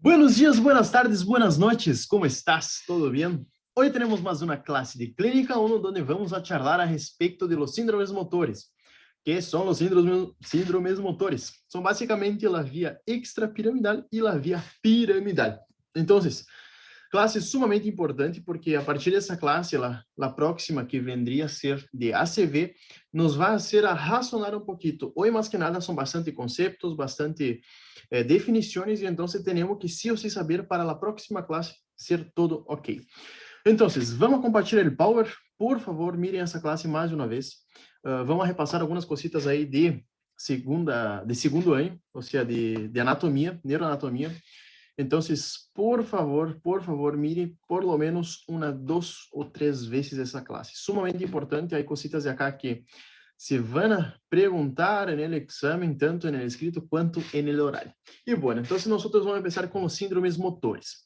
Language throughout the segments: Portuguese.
Buenos dias, buenas tardes, buenas noches, ¿cómo estás? ¿Todo bien? Hoy tenemos más una clase de Clínica 1 donde vamos a charlar a respecto de los síndromes motores. ¿Qué son los síndromes motores? Son básicamente la vía extrapiramidal y la vía piramidal. Entonces, clase sumamente importante porque a partir dessa classe, a próxima que vendria a ser de ACV, nos vai ser a razonar um pouquinho. Hoje, mais que nada, são bastante conceitos, bastante definições, e então temos que sim ou sim saber para a próxima classe ser todo ok. Então, vamos compartilhar o Power. Por favor, mirem essa classe mais de uma vez. Vamos repassar algumas cositas aí de segundo ano, ou seja, de anatomia, neuroanatomia. Então, por favor, mire por lo menos uma, 2 ou 3 vezes essa classe. Sumamente importante, há cositas de acá que se vão perguntar no exame, tanto no escrito quanto no oral. E, bueno, então, nós vamos começar com os síndromes motores.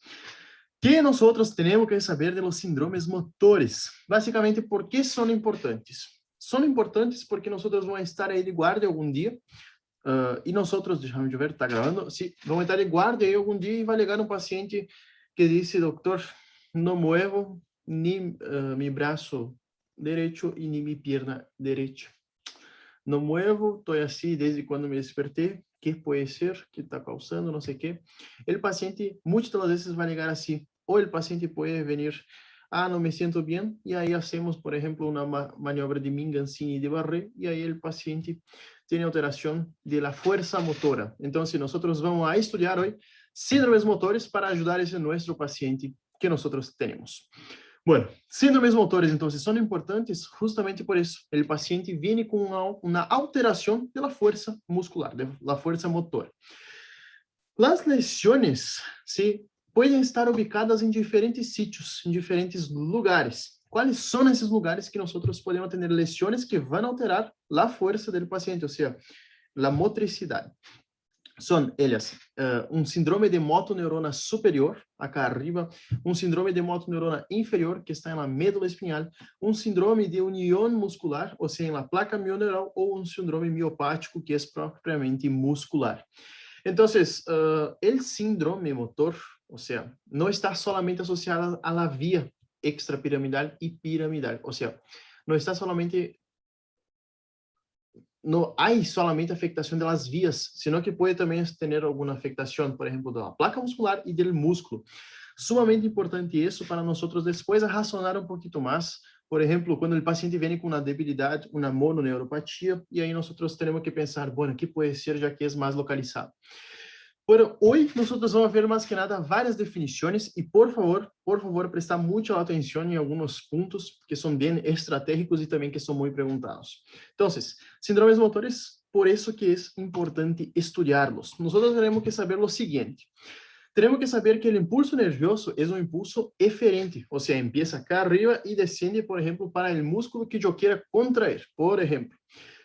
Que nós temos que saber de los síndromes motores? Basicamente, por que são importantes? São importantes porque nós vamos estar aí de guarda algum dia. E nós, deixa eu ver, está gravando? Sim, vamos estar de guarda aí algum dia e vai ligar um paciente que disse, doutor, não muevo nem meu braço direito e nem minha perna direita. Não muevo, estou assim desde quando me despertei. Que pode ser? Que está causando? Não sei o quê. O paciente, muitas das vezes, vai ligar assim. Ou o paciente pode vir, não me sinto bem, e aí hacemos, por exemplo, uma maniobra de Mingancini e de Barré, e aí o paciente tem alteração de la fuerza motora. Então, nós vamos a estudar hoje síndromes motores para ajudar esse nosso paciente que nós temos. Bueno, síndromes motores, então, são importantes justamente por isso. O paciente vem com uma alteração de la fuerza muscular, de la fuerza motora. As lesiones, sim, podem estar ubicadas em diferentes sítios, em diferentes lugares. Quais são esses lugares que nós podemos ter lesiones que vão alterar a força do paciente, ou seja, a motricidade? São elas síndrome de motoneurona superior, acá arriba, síndrome de motoneurona inferior, que está na médula espinhal, síndrome de união muscular, ou seja, na placa mioneural, ou síndrome miopático, que é propriamente muscular. Então, o síndrome motor, ou seja, não está solamente associado à la via extrapiramidal e piramidal, ou seja, não há solamente afectação das vias, sino que pode também ter alguma afectação, por exemplo, da placa muscular e do músculo. Sumamente importante isso para nós depois razonar um pouquinho mais. Por exemplo, quando o paciente vem com uma debilidade, uma mononeuropatia, e aí nós temos que pensar, bueno, que pode ser, já que é mais localizado. Bueno, hoje nós vamos ver mais que nada várias definições e, por favor, prestar muita atenção em alguns pontos que são bem estratégicos e também que são muito perguntados. Então, síndromes motores, por isso que é importante estudá-los. Nós temos que saber o seguinte. Temos que saber que o impulso nervioso é um impulso eferente, ou seja, empieza acá arriba e descende, por exemplo, para o músculo que eu queira contrair. Por exemplo,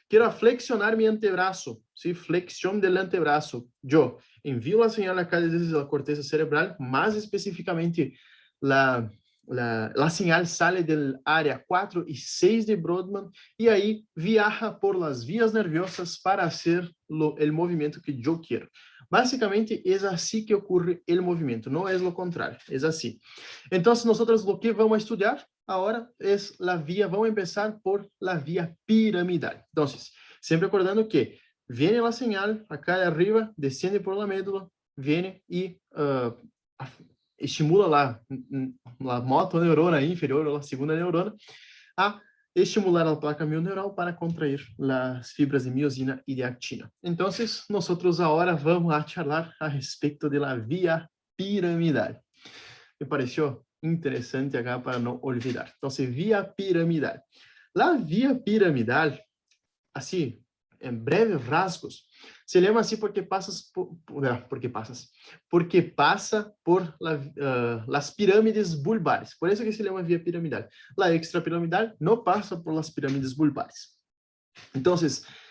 quero flexionar meu antebraço, ¿sí? Flexión del antebrazo. Eu envio a señal acá desde la corteza cerebral, más específicamente la señal sale del área 4 y 6 de Brodmann y ahí viaja por las vías nerviosas para hacer el movimiento que yo quiero. Básicamente es así que ocurre el movimiento, no es lo contrario, es así. Entonces nosotros lo que vamos a estudiar ahora es la vía, vamos a empezar por la vía piramidal. Entonces, siempre recordando que viene la señal acá de arriba, desciende por la médula, viene y estimula la motoneurona inferior, ou a segunda neurona, a estimular a placa mioneural para contrair as fibras de miosina e de actina. Então, nós agora vamos a charlar a respeito da via piramidal. Me pareceu interessante acá para não olvidar. Então, via piramidal. A via piramidal, assim, em breves rasgos, se lembra assim porque passa por las pirâmides bulbares. Por isso que se lembra via piramidal. La extrapiramidal não passa por las pirâmides bulbares. Então,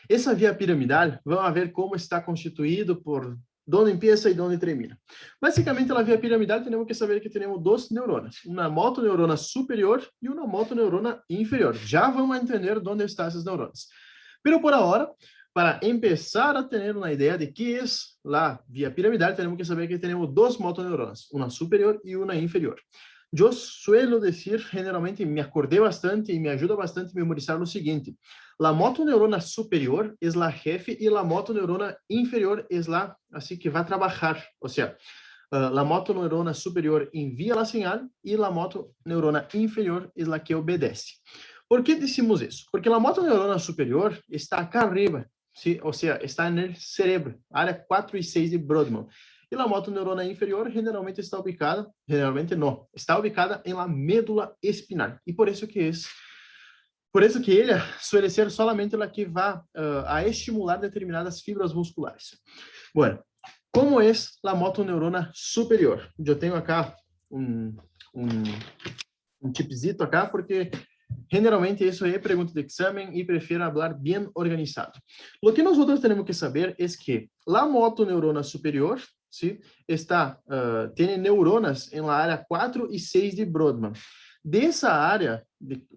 essa via piramidal, vamos ver como está constituído por onde empieza e onde termina. Basicamente, a via piramidal, temos que saber que temos duas neuronas, uma motoneurona superior e uma motoneurona inferior. Já vamos entender onde estão essas neuronas. Pero por ahora, para empezar a ter uma ideia de que é a via piramidal, temos que saber que temos duas motoneuronas, uma superior e uma inferior. Eu suelo dizer, generalmente, me acordei bastante e me ajuda bastante a memorizar o seguinte: a motoneurona superior é a jefe e a motoneurona inferior é a assim que vai trabalhar. Ou seja, a motoneurona superior envia a señal e a motoneurona inferior é a que obedece. ¿Por que decimos isso? Porque a motoneurona superior está acá arriba, ¿sí? Ou seja, está no cérebro, área 4 e 6 de Brodmann. E a motoneurona inferior generalmente está ubicada, generalmente não, está ubicada em la médula espinal. E por isso que ela suele ser solamente a que vai a estimular determinadas fibras musculares. Bueno, como é a motoneurona superior? Eu tenho acá um tipzito acá, porque generalmente isso é pergunta de exame e prefiro falar bem organizado. O que nós temos que saber é que a motoneurona superior, ¿sí? Tem neuronas em la área 4 e 6 de Brodmann. Dessa área,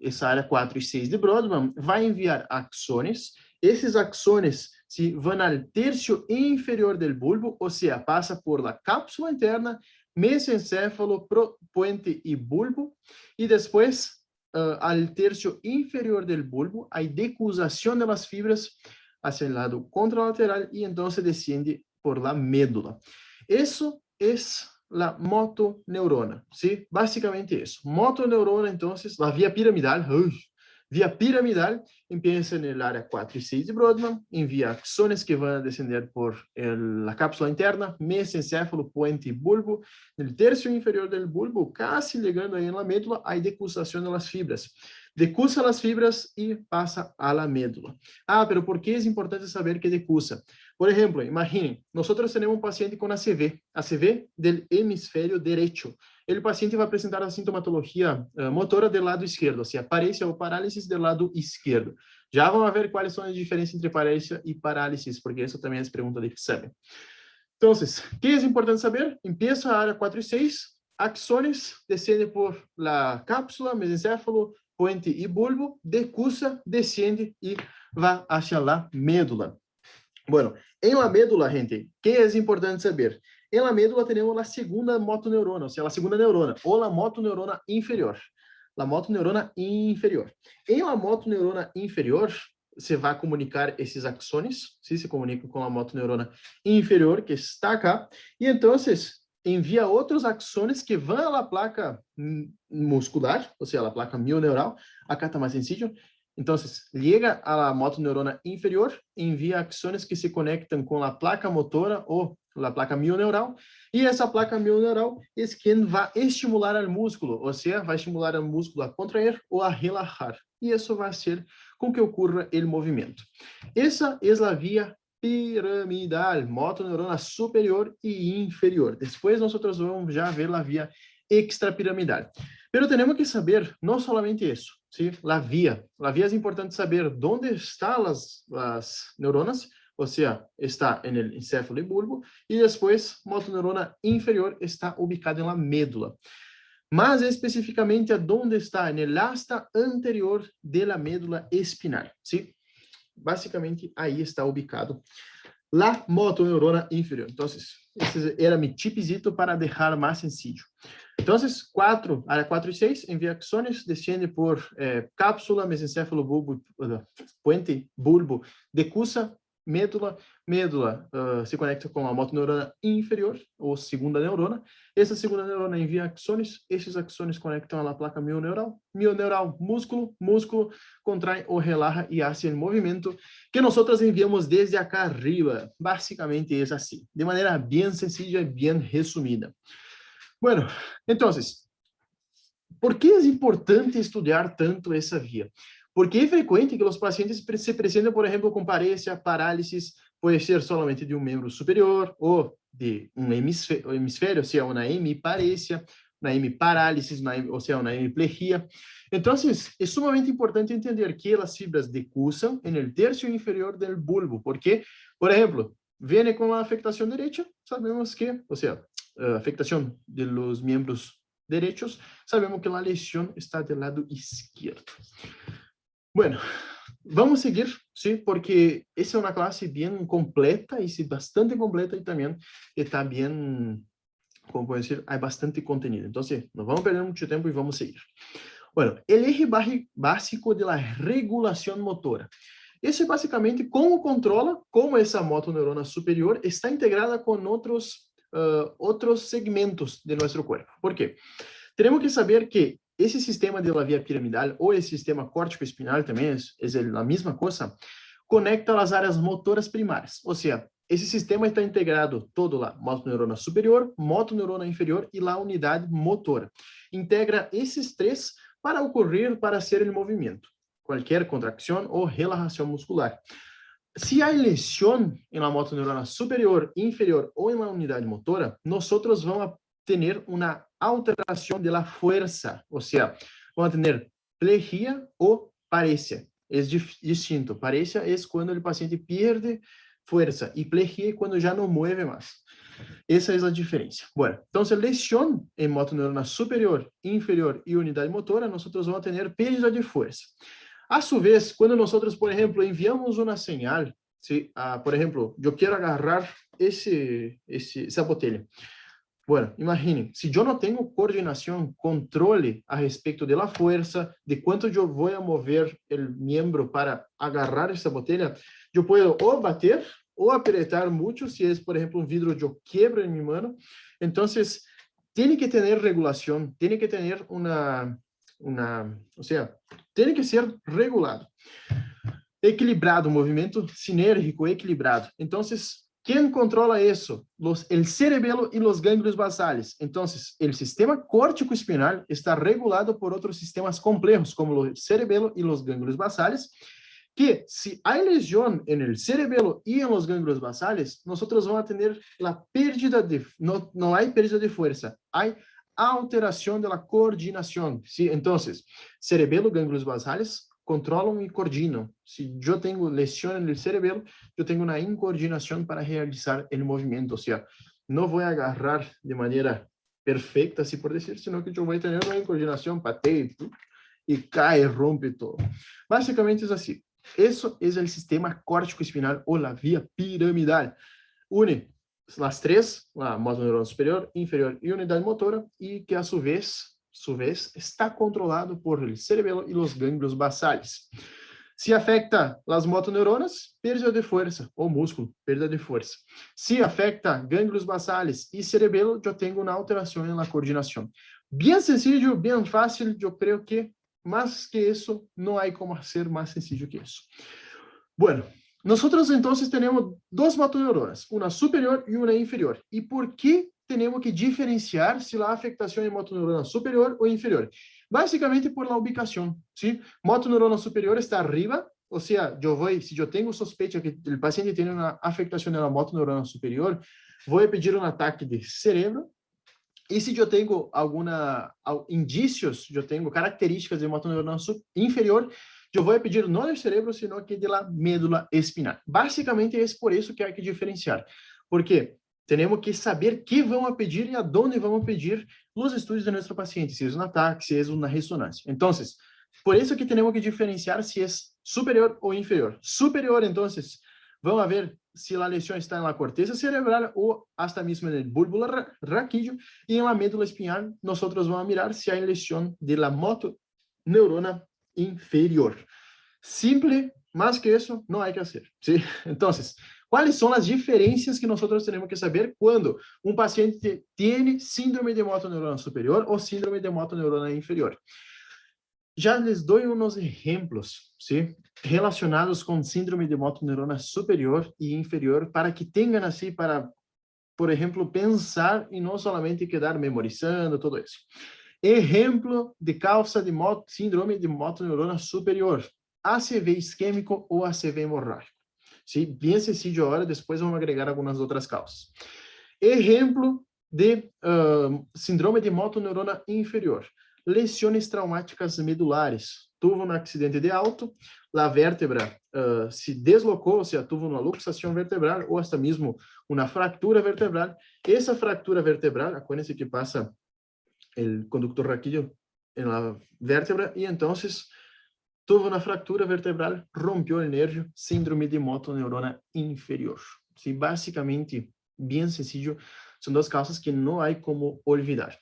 essa área 4 e 6 de Brodmann, vai enviar axones. Esses axones vão ao terço inferior do bulbo, ou seja, passa por la cápsula interna, mesencéfalo, puente e bulbo, e depois al tercio inferior del bulbo, hay decusación de las fibras hacia el lado contralateral y entonces desciende por la médula. Eso es la motoneurona, ¿sí? Básicamente eso. Motoneurona, entonces, la vía piramidal, empieza en el área 4 y 6 de Brodmann, envía axones que van a descender por la cápsula interna, mesencéfalo, puente y bulbo. En el tercio inferior del bulbo, casi llegando ahí en la médula, hay decusación de las fibras. Decusa las fibras y pasa a la médula. Pero ¿por qué es importante saber que decusa? Por ejemplo, imaginen, nosotros tenemos un paciente con ACV del hemisferio derecho. El paciente va a presentar la sintomatología motora del lado izquierdo, o sea, paresia o parálisis del lado izquierdo. Ya vamos a ver cuáles son las diferencias entre paresia y parálisis, porque eso también es pregunta de examen. Entonces, ¿qué es importante saber? Empieza a área 4 y 6, axones, desciende por la cápsula, mesencéfalo, puente y bulbo, decusa, desciende y va hacia la médula. Bueno, em la médula, gente, que é importante saber? Em la médula temos a segunda motoneurona, ou seja, a segunda neurona, ou a motoneurona inferior. A motoneurona inferior. Em la motoneurona inferior, você vai comunicar esses axones, se comunica com a motoneurona inferior, que está acá, e então envia outros axones que vão à placa muscular, ou seja, a placa mioneural, acá está mais sencillo. Então, chega a motoneurona inferior, envia axones que se conectam com a placa motora ou a placa mioneural, e essa placa mioneural é quem vai estimular o músculo, ou seja, vai estimular o músculo a contrair ou a relaxar, e isso vai ser com que ocorra o movimento. Essa é a via piramidal, motoneurona superior e inferior. Depois, nós vamos já ver a via extrapiramidal. Pero temos que saber não somente isso, ¿sí? La vía es importante saber onde estão as neuronas, ou seja, está no encéfalo e bulbo, e depois, motoneurona inferior está ubicada na médula. Mas especificamente onde está, no asta anterior da médula espinal, ¿sí? Basicamente, aí está ubicado la motoneurona inferior. Então, esse era meu tipzito para deixar mais sencillo. Então, área 4 e 6, envia axones, descende por cápsula, mesencéfalo, bulbo, puente, bulbo, decusa, médula se conecta com a motoneurona inferior, ou segunda neurona. Essa segunda neurona envia axones, esses axones conectam à placa mioneural, músculo contrai ou relaxa e hace o movimento que nós enviamos desde acá arriba. Basicamente é assim, de maneira bem sencilla e bem resumida. Bueno, então, por que é importante estudar tanto essa via? Porque é frequente que os pacientes se apresentem, por exemplo, com paresia, parálisis, pode ser solamente de um membro superior ou de um hemisfério, ou seja, uma hemiparesia, uma hemiparálisis, ou seja, uma hemiplegia. Então, é sumamente importante entender que as fibras decusam no terço inferior do bulbo, porque, por exemplo, vem com a afectação direita, sabemos que, ou seja, afectação de los miembros derechos, sabemos que a lesión está del lado izquierdo. Bueno, vamos seguir, ¿sí? Porque esa es una clase bien completa y sí, bastante completa y también está bien, como puedo decir, hay bastante contenido. Entonces, no vamos a perder mucho tiempo y vamos a seguir. Bueno, el eje básico de la regulación motora. Esse é basicamente como controla como essa motoneurona superior está integrada com outros segmentos de nosso corpo. Por quê? Temos que saber que esse sistema de la via piramidal ou esse sistema córtico-espinal também é a mesma coisa, conecta as áreas motoras primárias. Ou seja, esse sistema está integrado todo lá, motoneurona superior, motoneurona inferior e lá unidade motora. Integra esses três para ocorrer, para ser o movimento, qualquer contracção ou relaxação muscular. Se há lesión em la motoneurona superior, inferior ou em la unidade motora, nós vamos ter uma alteração de la fuerza, ou seja, vamos ter plejia ou parecia. É distinto. Parecia é quando o paciente perde força e plejia é quando já não mueve mais. Essa é a diferença. Bueno, então, lesión em motoneurona superior, inferior e unidade motora, nós vamos ter pérdida de força. A su vez, quando nós, por exemplo, enviamos uma señal, ¿sí? Por exemplo, eu quero agarrar essa botella. Bueno, imaginem, se eu não tenho coordenação, controle a respeito de la fuerza, de quanto eu vou mover o miembro para agarrar essa botella, eu posso ou bater ou apertar muito, se é, por exemplo, vidro, eu quebro em minha mão. Então, tem que ter regulação, tem que ter ou seja, tem que ser regulado. Equilibrado, movimento sinérgico equilibrado. Então, quem controla isso? O cerebelo e os gânglios basales. Então, o sistema córtico-espinal está regulado por outros sistemas complexos, como o cerebelo e os gânglios basales, que se há lesão no cerebelo e nos gânglios basales, nós vamos ter a pérdida de, não há pérdida de força, há alteração da coordenação. ¿Sí? Então, cerebelo, gânglios basales controlam e coordenam. Se eu tenho lesão no cerebelo, eu tenho uma incoordenação para realizar o movimento. Ou seja, não vou agarrar de maneira perfeita, se por dizer, senão que eu vou ter uma incoordenação, pateio e cai, rompe todo. Basicamente é assim. Isso é o sistema córtico-espinal ou a via piramidal. Une as três, a motoneurona superior, inferior e unidade motora, e que a su vez, está controlado por el cerebelo e os gânglios basales. Se afeta as motoneuronas, perda de força, ou músculo, perda de força. Se afeta gânglios basales e cerebelo, eu tenho uma alteração na coordenação. Bem sencillo, bem fácil, eu creio que mais que isso, não há como ser mais sencillo que isso. Bueno, nosotros entonces tenemos dos motoneuronas, una superior y una inferior. ¿Y por qué tenemos que diferenciar si la afectación es motoneurona superior o inferior? Básicamente por la ubicación, ¿sí? Motoneurona superior está arriba, o sea, si yo tengo sospecha que el paciente tiene una afectación en la motoneurona superior, voy a pedir un ataque de cerebro. E se eu tenho indícios, eu tenho características de motoneurona inferior, eu vou pedir não do cérebro, sino que de la médula espinal. Basicamente, é por isso que há que diferenciar. Porque temos que saber que vamos pedir e aonde vamos pedir os estudos de nosso paciente, se é um ataque, se é uma ressonância. Então, por isso que temos que diferenciar se é superior ou inferior. Superior, então, vamos ver se a lesão está na corteza cerebral ou hasta mesmo no bulbo raquídeo, e na médula espinhal, nós vamos mirar se há lesão de la motoneurona inferior. Simple, mais que isso, não há que fazer. ¿Sí? Então, quais são as diferenças que nós temos que saber quando um paciente tem síndrome de motoneurona superior ou síndrome de motoneurona inferior? Já les dou uns exemplos, ¿sí? Relacionados com síndrome de motoneurona superior e inferior, para que tenham assim, para, por exemplo, pensar e não somente quedar memorizando tudo isso. Exemplo de causa de síndrome de motoneurona superior, ACV isquêmico ou ACV hemorrágico. ¿Sí? Bem sencillo agora, depois vamos agregar algumas outras causas. Exemplo de síndrome de motoneurona inferior, lesões traumáticas medulares. Tuvo um acidente de auto, a vértebra se deslocou, ou seja, tuvo uma luxação vertebral ou até mesmo uma fratura vertebral. Essa fratura vertebral, acuérdense que passa o conductor raquídeo na vértebra e então tuvo una fractura vertebral, rompió el nervio, síndrome de motoneurona inferior. Sí, básicamente, bien sencillo, son dos causas que no hay como olvidar.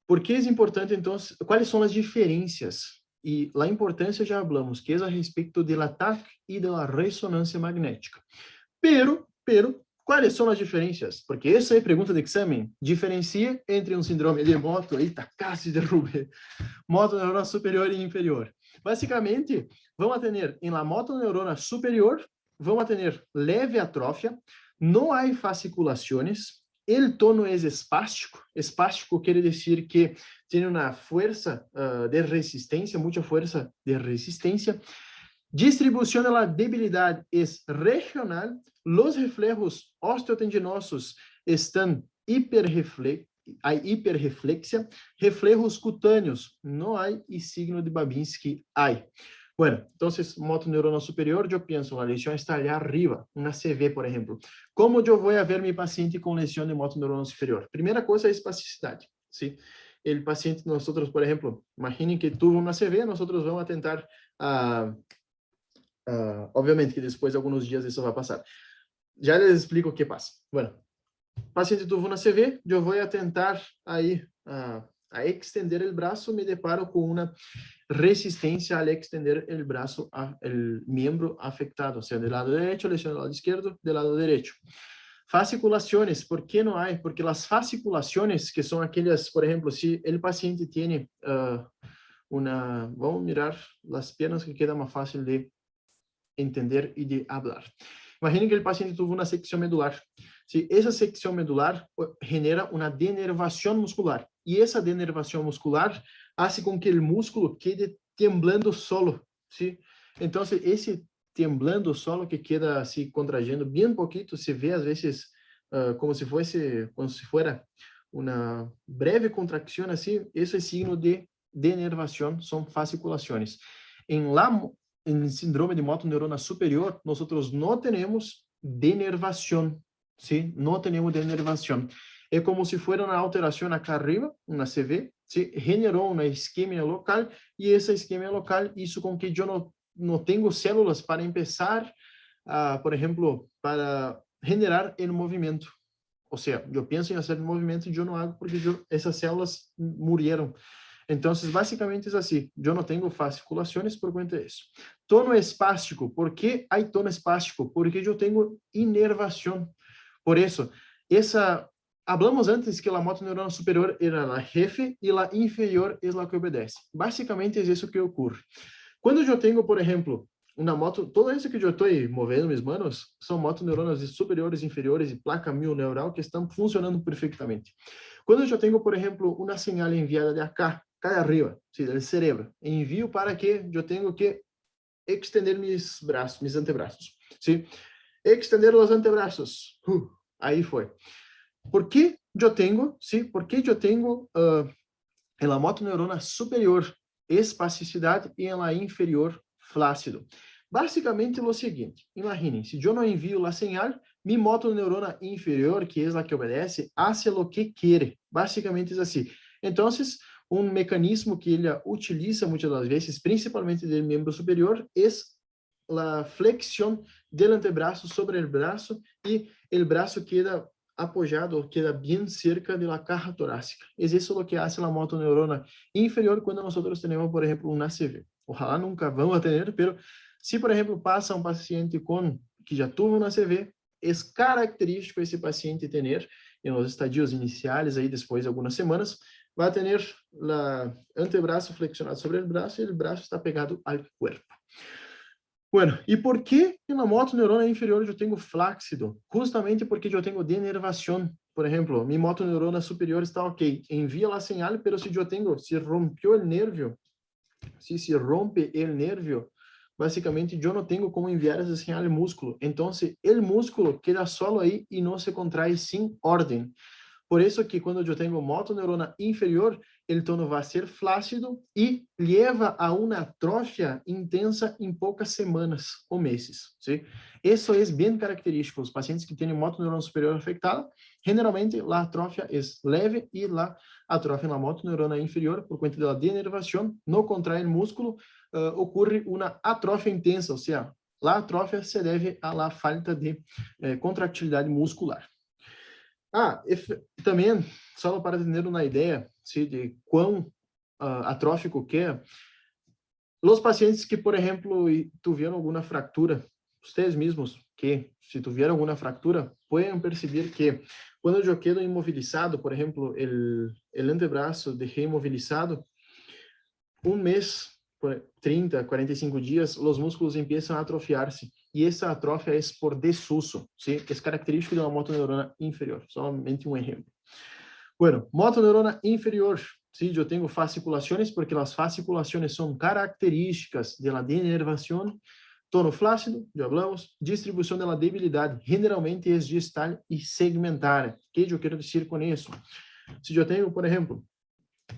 ¿Por qué es importante, entonces? ¿Cuáles son las diferencias? Y la importancia ya hablamos, que es a respecto del ataque y de la resonancia magnética. Pero, ¿cuáles são as diferenças? Porque essa é a pergunta de exame. Diferencia entre um síndrome de moto, eita, quase derrubei, motoneurona superior e inferior. Basicamente, vamos ter em la motoneurona superior, vamos ter leve atrofia, não há fasciculações, o tono é espástico. Espástico quer dizer que tem uma força de resistência, muita força de resistência. Distribuição de la debilidade é regional. Los reflejos osteotendinosos estão há hiperreflexia. Reflejos cutâneos não há, e signo de Babinski há. Bueno, entonces, motoneurona superior, yo pienso, la lesión está allá arriba, una CV, por ejemplo. ¿Cómo yo voy a ver mi paciente con lesión de motoneurona superior? Primera cosa es espasticidad, ¿sí? El paciente, nosotros, por ejemplo, imaginen que tuvo una CV, nosotros vamos a tentar, obviamente que después de algunos días eso va a pasar. Ya les explico qué pasa. Bueno, paciente tuvo una CV, yo voy a tentar ahí a extender el brazo, me deparo con una resistencia al extender el brazo, el miembro afectado, o sea, del lado derecho, lesión del lado izquierdo, del lado derecho. Fasciculaciones, ¿por qué no hay? Porque las fasciculaciones, que son aquellas, por ejemplo, si el paciente tiene vamos a mirar las piernas que queda más fácil de entender y de hablar. Imaginen que el paciente tuvo una sección medular. Si esa sección medular genera una denervación muscular, y esa denervación muscular hace con que el músculo quede temblando solo, ¿sí? Entonces, ese temblando solo que queda así contrayendo bien poquito, se ve a veces como si fuera una breve contracción así, eso es signo de denervación, son fasciculaciones. En el síndrome de motoneurona superior, nosotros no tenemos denervación, ¿sí? No tenemos denervación. Es como si fuera una alteración acá arriba, una CV, ¿sí? Generó una isquemia local, y esa isquemia local hizo con que yo no tengo células para empezar, por ejemplo, para generar el movimiento. O sea, yo pienso en hacer el movimiento y yo no hago porque esas células murieron. Entonces, básicamente es así. Yo no tengo fasciculaciones por cuenta de eso. Tono espástico. ¿Por qué hay tono espástico? Porque yo tengo inervación. Por eso, hablamos antes que la motoneurona superior era la jefe y la inferior es la que obedece. Básicamente es eso que ocurre. Cuando yo tengo, por ejemplo, una moto, todo eso que yo estoy moviendo mis manos son motoneuronas superiores, inferiores y placa mioneural que están funcionando perfectamente. Cuando yo tengo, por ejemplo, una señal enviada de acá de arriba, ¿sí? Del cerebro, envío para que yo tengo que extender mis brazos, mis antebrazos, ¿sí? Extender los antebrazos, ahí fue. ¿Por qué yo tengo, sí? ¿Por qué yo tengo en la motoneurona superior espasticidad y en la inferior flácido? Básicamente lo seguinte, imaginen, si yo no envío la señal, mi motoneurona inferior, que es la que obedece, hace lo que quiere. Básicamente es así. Entonces, un mecanismo que ella utiliza muchas das veces, principalmente del miembro superior, es la flexión del antebrazo sobre el brazo, y el brazo queda apoyado, queda bien cerca de la caja torácica. Es eso lo que hace la motoneurona inferior cuando nosotros tenemos, por ejemplo, una ACV. Ojalá nunca vamos a tener, pero si, por ejemplo, pasa un paciente que ya tuvo una ACV, es característico ese paciente tener, en los estadios iniciales, ahí después de algunas semanas, va a tener el antebrazo flexionado sobre el brazo y el brazo está pegado al cuerpo. Bueno, ¿y por qué en la motoneurona inferior yo tengo flácido? Justamente porque yo tengo denervación. Por ejemplo, mi motoneurona superior está ok, envía la señal, pero si rompió el nervio, si se rompe el nervio, básicamente yo no tengo como enviar esa señal al músculo. Entonces, el músculo queda solo ahí y no se contrae sin orden. Por eso que cuando yo tengo motoneurona inferior, el tono va a ser flácido y lleva a una atrofia intensa en pocas semanas o meses, ¿sí? Eso es bien característico. Los pacientes que tienen motoneurona superior afectada generalmente la atrofia es leve y la atrofia en la motoneurona inferior, por cuenta de la denervación, no contrae el músculo, ocurre una atrofia intensa, o sea, la atrofia se debe a la falta de contractilidad muscular. Também, só para ter uma ideia de quão atrófico que é, os pacientes que, por exemplo, tiveram alguma fractura, vocês mesmos que, se tiveram alguma fractura, podem perceber que quando eu quedo imobilizado, por exemplo, o antebraço deixei imobilizado, um mês, 30, 45 dias, os músculos começam a atrofiar-se. E essa atrofia é por desuso, ¿sí? É característico de uma motoneurona inferior. Somente um exemplo. Bueno, motoneurona inferior. Sí, eu tenho fasciculações, porque as fasciculações são características da denervação. Tono flácido, já falamos. Distribuição da debilidade, generalmente é distal e segmentar. O que eu quero dizer com isso? Se eu tenho, por exemplo,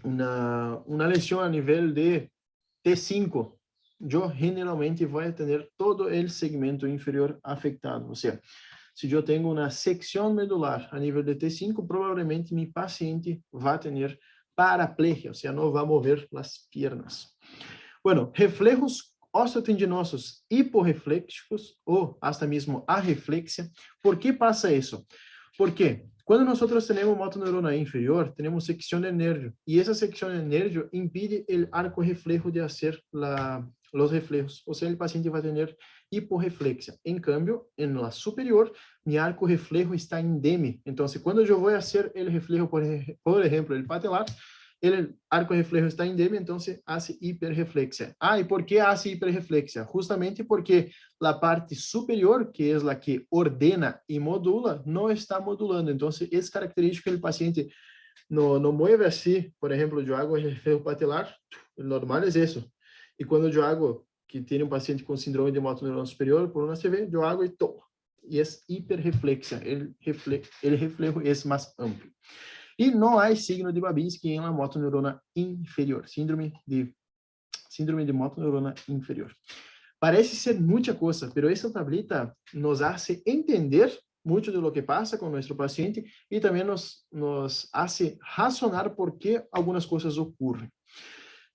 uma lesão a nível de T5, eu generalmente vou ter todo o segmento inferior afetado. Ou seja, se eu tenho uma secção medular a nível de T5, provavelmente meu paciente vai ter paraplegia, ou seja, não vai mover as pernas. Bueno, reflejos osteotendinosos hiporreflexos ou hasta mesmo arreflexia. ¿Por que passa isso? Porque quando nós temos motoneurona inferior, temos secção de nervio, e essa secção de nervio impide o arco reflejo de fazer os reflejos, ou seja, o paciente vai ter hiporreflexia. Em cambio, em la superior, mi arco reflejo está indeme. Então, quando eu vou fazer o reflejo, por exemplo, o patelar, o arco reflejo está indeme, então hace hiperreflexia. E por que hace hiperreflexia? Justamente porque a parte superior, que é a que ordena e modula, não está modulando. Então, é característico que o paciente não mueve assim. Por exemplo, eu hago o reflejo patelar, o normal é isso. E quando eu hago, que tem um paciente com síndrome de motoneurona superior, por uma CV, eu hago e tomo. E é hiperreflexia. O reflejo é mais amplo. E não há signo de Babinski em la motoneurona inferior. Síndrome de motoneurona inferior. Parece ser muita coisa, mas essa tablita nos hace entender muito de lo que passa com nosso paciente e também nos hace razonar por que algumas coisas ocorrem.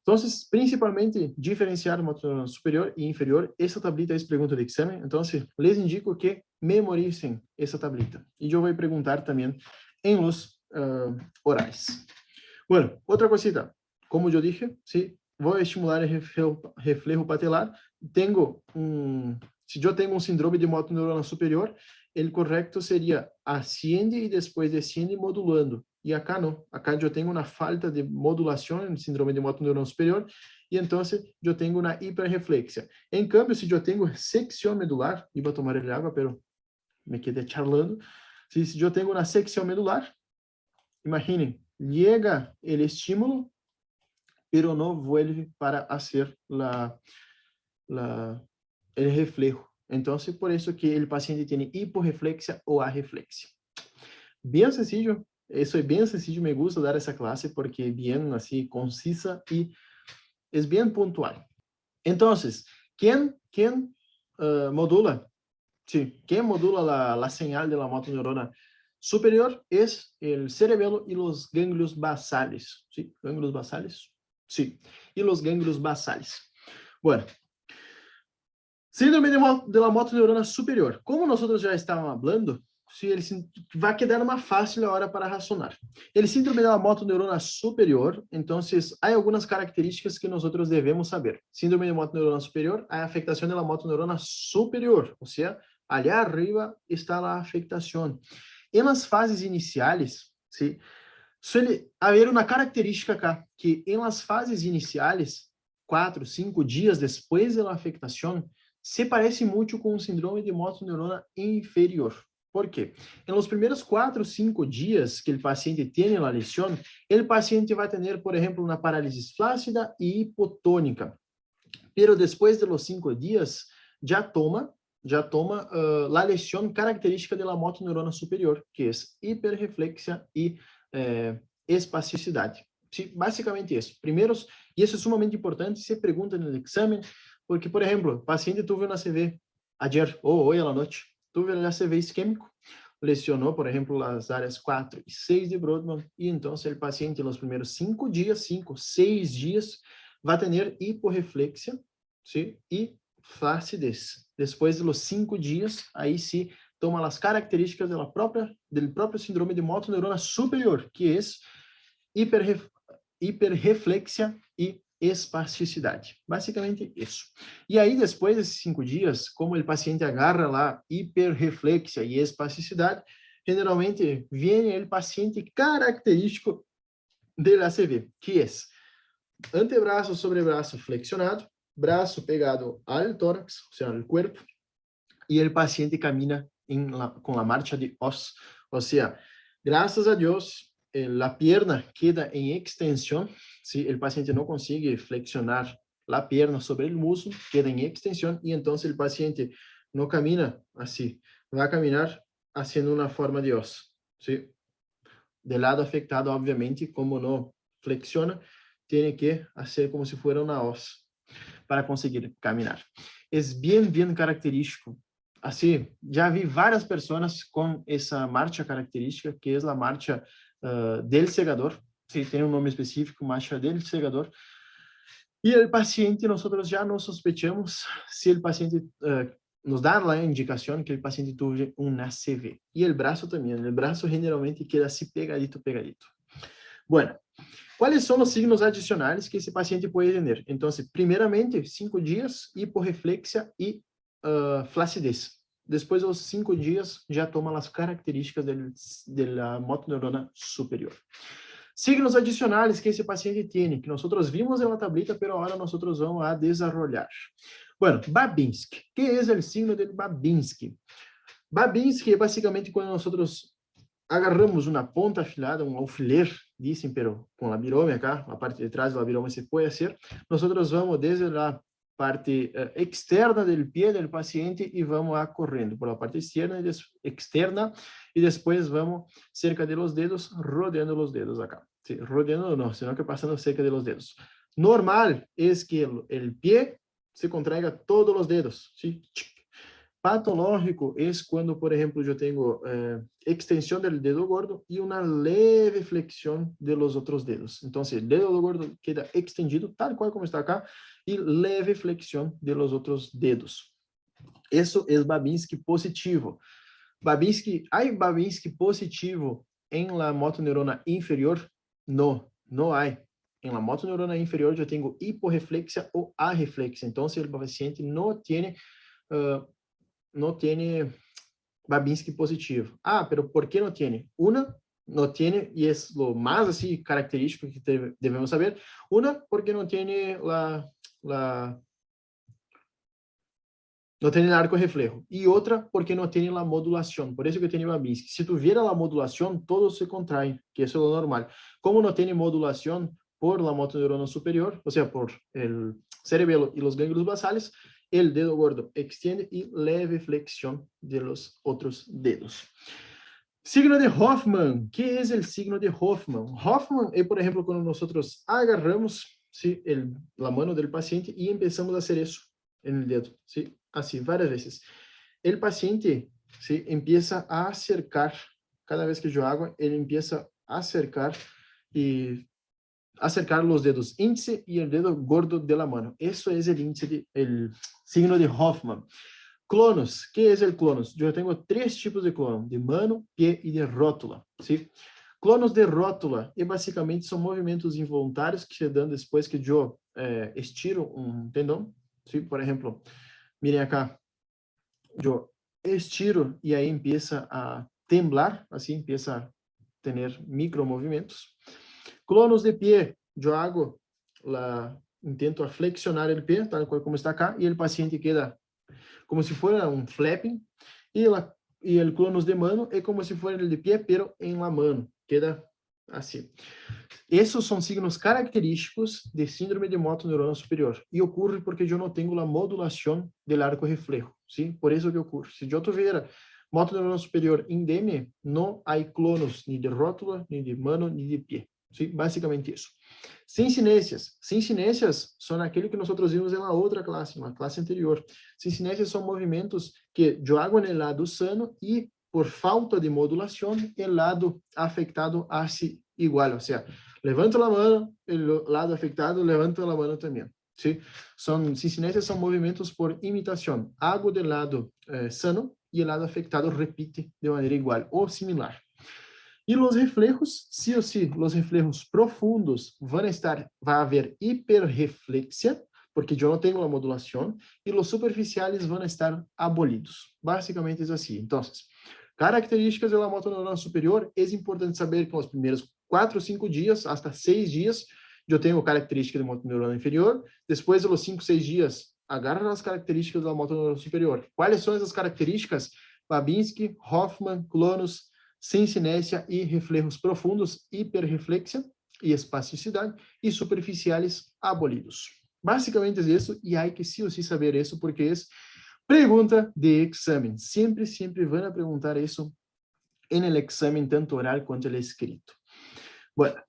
Então, principalmente, diferenciar motoneurona superior e inferior. Essa tablita é pergunta de exame. Então, les indico que memoricem essa tablita. E eu vou perguntar também em los orais. Bueno, outra cosita. Como eu dije, vou estimular o reflejo patelar. Se eu tenho síndrome de motoneurona superior, o correto seria asciende e depois descende modulando. E acá não. Acá eu tenho uma falta de modulação no síndrome de motoneurona superior e então eu tenho uma hiperreflexia. Em câmbio, se eu tenho secção medular, iba a tomar água, pero me quedé charlando. Se eu tenho uma secção medular, imaginem, llega o estímulo, pero não vuelve para fazer o reflejo. Então, por isso que o paciente tem hiporreflexia ou arreflexia. Bem sencillo, isso é bem sencillo, me gusta dar essa classe porque é bem assim, concisa e é bem pontual. Então, quem modula? Sim, quem modula a señal de la motoneurona superior é o cerebelo e os gânglios basales. ¿Sí? ¿Gânglios basales? Sí. E os gânglios basales. Bueno. Síndrome de la motoneurona superior. Como nós já estávamos falando, vai quedar uma fácil hora para razonar. O síndrome da motoneurona superior, então, há algumas características que nós devemos saber. Síndrome de motoneurona superior, a afectação da motoneurona superior, ou seja, ali arriba está a afectação. Em las fases iniciais, suele haver uma característica acá, que em las fases iniciais, 4, 5 dias depois da afectação, se parece muito com o síndrome de motoneurona inferior. Por quê? Em los primeiros 4, 5 dias que o paciente tem a lesão, o paciente vai ter, por exemplo, uma parálise flácida e hipotônica. Pero depois de los 5 dias, já toma a lesão característica da motoneurona superior, que é hiperreflexia e espasticidade. Sí, basicamente isso. Primeiros, e isso é sumamente importante, se pergunta no exame, porque, por exemplo, o paciente teve uma CV ayer ou hoje à noite, teve um CV isquêmico, lesionó, por ejemplo, las áreas 4 y 6 de Brodmann, y entonces el paciente en los primeros 5 días, 5, 6 días, va a tener hiporreflexia, ¿sí? Y flacidez. Después de los 5 días, ahí sí toma las características del propio síndrome de motoneurona superior, que es hiperreflexia e espasticidade. Basicamente isso. E aí, depois desses 5 dias, como o paciente agarra lá hiperreflexia e espasticidade, generalmente vem o paciente característico do ACV, que é antebraço sobre braço flexionado, braço pegado ao tórax, ou seja, ao corpo, e o paciente camina com a marcha de os, ou seja, graças a Deus, a perna queda em extensão, se o paciente não consegue flexionar a perna sobre o músculo, queda em extensão, e então o paciente não camina assim, vai caminhar haciendo uma forma de os, ¿sí? De lado afectado, obviamente, como não flexiona, tem que fazer como se fosse uma os para conseguir caminhar. É bem característico. Assim, já vi várias pessoas com essa marcha característica, que é a marcha del segador, sí, tem um nome específico, marcha del segador, e o paciente, nós já não sospechamos se o paciente nos dá a indicação que o paciente teve um ACV. E o braço também, o braço generalmente queda assim pegadito. Bueno, quais são os signos adicionais que esse paciente pode ter? Então, primeiramente, 5 dias, hiporreflexia e flacidez. Depois dos 5 dias, já toma as características da motoneurona superior. Signos adicionais que esse paciente tem, que nós vimos na tablita, mas agora nós vamos a desenvolver. Bueno, Babinski. Que é o signo de Babinski? Babinski é basicamente quando nós agarramos uma ponta afilada, um alfiler, dizem, pero com a virome acá, a parte de trás da virome se pode fazer. Nós vamos desde a parte externa do pé do paciente e vamos correndo por la parte externa e depois vamos cerca de los dedos, rodeando los dedos acá. Sí, rodeando não, senão que passando cerca de los dedos. Normal é que o pé se contraiga todos os dedos. ¿Sí? Patológico é quando, por exemplo, eu tenho extensão do dedo gordo e uma leve flexião de los outros dedos. Então, o dedo gordo queda extendido, tal qual como está acá, e leve flexião de los outros dedos. Isso é Babinski positivo. ¿Hay Babinski positivo em la motoneurona inferior? No, no hay. En la motoneurona inferior eu tenho hiporreflexia ou arreflexia. Então, o paciente não tem Babinski positivo. Pero ¿por qué no tiene? Una, no tiene, y es lo más así característico que debemos saber. Una, porque no tiene no tiene el arco reflejo. Y otra, porque no tiene la modulación. Por eso que tiene Babinski. Si tuviera la modulación, todo se contrae, que eso es lo normal. Como no tiene modulación por la motoneurona superior, o sea, por el cerebelo y los ganglios basales, el dedo gordo extiende y leve flexión de los otros dedos. Signo de Hoffman. ¿Qué es el signo de Hoffman? Hoffman es, por ejemplo, cuando nosotros agarramos, ¿sí?, la mano del paciente y empezamos a hacer eso en el dedo, ¿sí? Así, varias veces. El paciente, ¿sí?, empieza a acercar, cada vez que yo hago, él empieza a acercar los dedos índice y el dedo gordo de la mano. Eso es el signo de Hoffman. Clonos. ¿Qué es el clonos? Yo tengo 3 tipos de clono, de mano, pie y de rótula, ¿sí? Clonos de rótula, basicamente são movimentos involuntários que se dão depois que eu estiro um tendão, ¿sí? Por exemplo, miren acá, eu estiro e aí empieza a temblar, assim, empieza a ter micromovimentos. Clonos de pie, eu hago intento flexionar o pé, tal como está acá, e o paciente queda como se fosse um flapping, e o clonos de mano é como se fosse el de pie, pero em la mano, queda assim. Esses são signos característicos de síndrome de motoneurona superior, e ocorre porque eu não tenho a modulação do arco reflejo, ¿sí? Por isso que ocorre. Se eu tiver motoneurona superior indeme, não há clonos nem de rótula, nem de mano, nem de pie. Sí, basicamente isso. Sincinesias. Sincinesias são aquilo que nós vimos em uma outra classe, uma classe anterior. Sincinesias são movimentos que eu hago no lado sano e por falta de modulación, el lado afectado hace igual. O sea, levanto la mano, el lado afectado levanta la mano también. ¿Sí? Sincinesias son movimientos por imitación. Hago del lado sano y el lado afectado repite de manera igual o similar. E os reflejos, sí ou sí, os reflejos profundos vai haver hiperreflexia, porque eu não tenho a modulação, e os superficiais vão estar abolidos. Basicamente é assim. Então, características da motoneurona superior, é importante saber que nos primeiros 4 ou 5 dias, até 6 dias, eu tenho característica da motoneurona inferior, depois dos 5, 6 dias, agarra as características da motoneurona superior. Quais são essas características? Babinski, Hoffman, Clonos, cincinésia e reflejos profundos, hiperreflexia e espasticidade, e superficiais abolidos. Basicamente é isso, e há que sim ou sim saber isso, porque é pergunta de exame. Sempre vão perguntar isso no exame, tanto oral quanto no escrito. Bueno,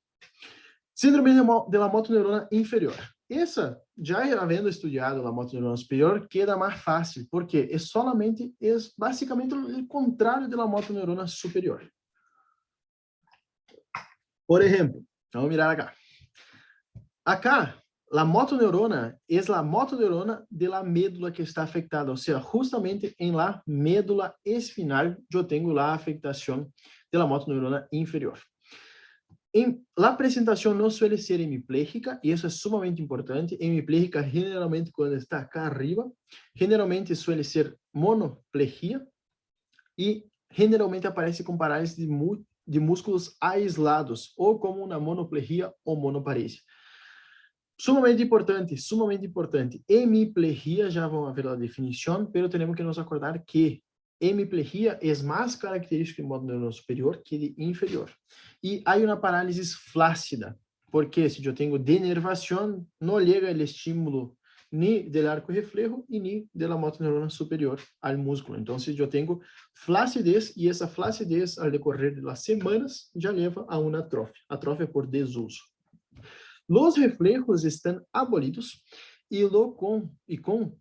síndrome de la motoneurona inferior. Essa, já havendo estudado a motoneurona superior, queda mais fácil, porque é basicamente o contrário da motoneurona superior. Por exemplo, vamos mirar acá. Acá, a motoneurona é a motoneurona de la médula que está afectada, ou seja, justamente em la médula espinal, eu tenho a afectação da motoneurona inferior. A apresentação não suele ser hemiplégica, e isso é sumamente importante. Hemiplégica, generalmente, quando está acá arriba, generalmente suele ser monoplegia, e generalmente aparece com parálise de músculos aislados, ou como uma monoplegia ou monoparesia. Sumamente importante. Hemiplegia, já vamos ver a definição, mas temos que nos acordar que hemiplegia é mais característica de motoneurona superior que de inferior. E há uma parálise flácida, porque se eu tenho denervação, não chega o estímulo nem do arco reflejo e nem da motoneurona superior ao músculo. Então, eu tenho flacidez, e essa flacidez, ao decorrer das semanas, já leva a uma atrofia por desuso. Os reflejos estão abolidos, com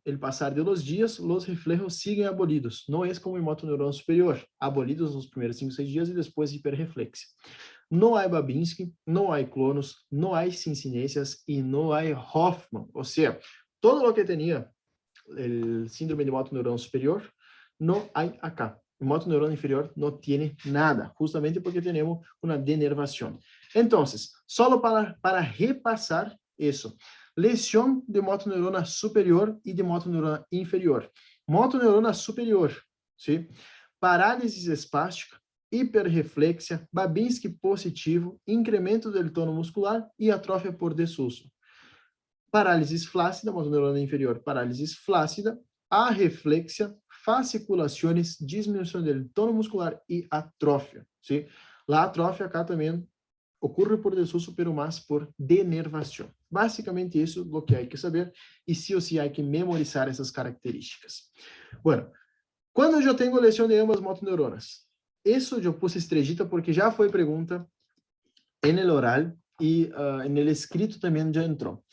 o passar de los dias, os reflejos siguen abolidos. Não é como em motoneurona superior, abolidos nos primeiros 5, 6 dias e depois hiperreflexia. Não há Babinski, não há Clonos, não há cincinésias e não há Hoffman. Ou seja, todo o que tinha o síndrome de motoneurona superior, não há acá. O motoneurona inferior não tem nada, justamente porque temos uma denervação. Então, só para repassar isso. Lesão de motoneurona superior e de motoneurona inferior. Motoneurona superior, sim? Parálise espástica, hiperreflexia, Babinski positivo, incremento do tono muscular e atrofia por desuso. Parálise flácida, motoneurona inferior, parálise flácida, arreflexia, fasciculações, diminuição do tono muscular e atrofia, sim? A atrofia acá também ocorre por desuso, pero mais por denervação. Basicamente isso é o que há que saber, e sim ou sim há que memorizar essas características. Bueno, quando eu tenho lesão de ambas motoneuronas, isso eu pus estrellita porque já foi pergunta no oral e no escrito também já entrou.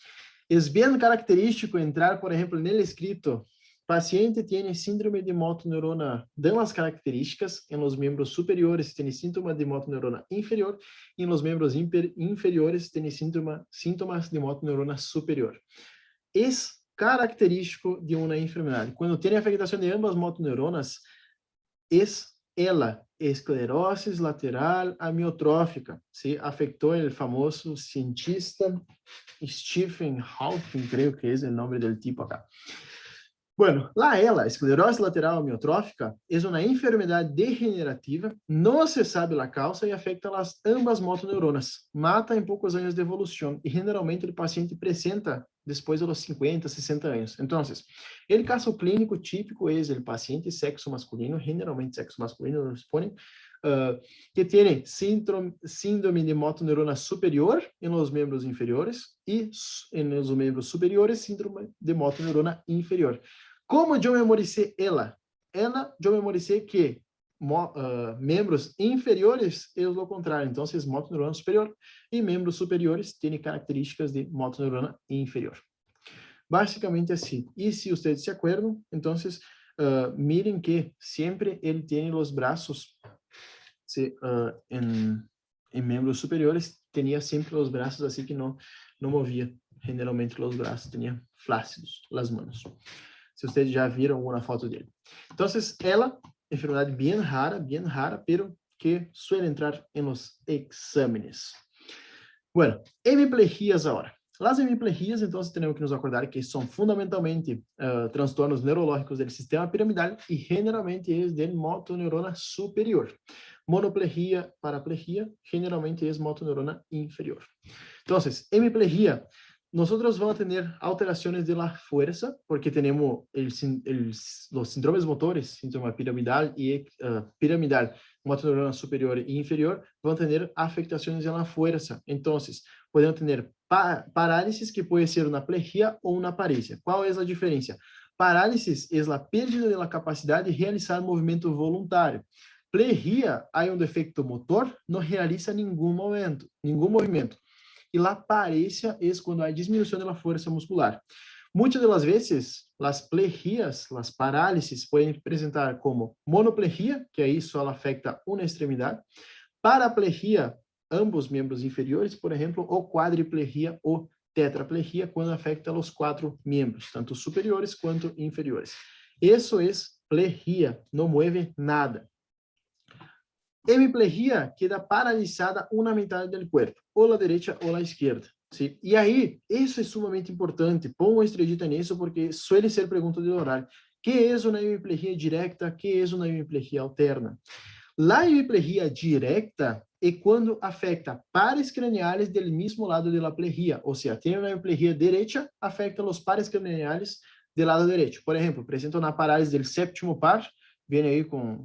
É bem característico entrar, por exemplo, no escrito, paciente tem síndrome de motoneurona, dão as características, em los membros superiores tem síntoma de motoneurona inferior, e em los membros inferiores tem síntomas de motoneurona superior. É característico de uma enfermidade. Quando tem afectação de ambas motoneuronas, é ela, esclerose lateral amiotrófica. Se afectou o famoso cientista Stephen Hawking, creio que é o nome do tipo acá. Bueno, la esclerose lateral amiotrófica é uma enfermidade degenerativa, não se sabe a causa e afeta ambas motoneuronas. Mata em poucos anos de evolução e generalmente o paciente apresenta depois dos 50, 60 anos. Então, o caso clínico típico é o paciente sexo masculino, generalmente sexo masculino nos põe, que tem síndrome de motoneurona superior em los membros inferiores e em los membros superiores síndrome de motoneurona inferior. Como eu memorizei ela? Eu memorizei que membros inferiores é o contrário. Então, motoneurona superior e membros superiores têm características de motoneurona inferior. Basicamente assim. E se vocês se acordam, então, miren que siempre él tiene los brazos, sí, en miembros superiores, tenía siempre los brazos así que no movía generalmente los brazos, tenía flácidos las manos. Se ustedes ya vieron alguna foto de él. Entonces, ela, enfermedad bien rara, pero que suele entrar en los exámenes. Bueno, hemiplegias ahora. Las hemiplegias, entonces, tenemos que nos acordar que son fundamentalmente trastornos neurológicos del sistema piramidal y generalmente es del motoneurona superior. Monoplegia, paraplegia, generalmente es motoneurona inferior. Entonces, hemiplegia, nosotros vamos a tener alteraciones de la fuerza, porque tenemos los síndromes motores, síndrome piramidal y piramidal, motoneurona superior e inferior, van a tener afectaciones en la fuerza. Entonces, podemos tener parálisis, que puede ser una plegia o una paresia. ¿Cuál es la diferencia? Parálisis es la pérdida de la capacidad de realizar movimiento voluntario. Plegia, hay un defecto motor, no realiza ningún movimiento. Y la paresia es cuando hay disminución de la fuerza muscular. Muchas de las veces, las plegias, las parálisis, pueden presentar como monoplegia, que ahí solo afecta una extremidad, paraplegia, ambos miembros inferiores, por ejemplo, o cuadriplegia o tetraplegia, cuando afecta los 4 miembros, tanto superiores quanto inferiores. Eso es plegia, no mueve nada. Hemiplegia queda paralisada una mitad del cuerpo, ou la derecha ou la izquierda. ¿Sí? E aí, isso é sumamente importante. Põe uma estrellita nisso, porque suele ser pergunta de horário. Que é uma hemiplegia directa? Que é uma hemiplegia alterna? La hemiplegia directa é quando afecta pares craniales del mismo lado de la plegia. Ou seja, tem uma hemiplegia derecha, afecta os pares craniales del lado derecho. Por exemplo, apresenta uma parálise del séptimo par, vem aí com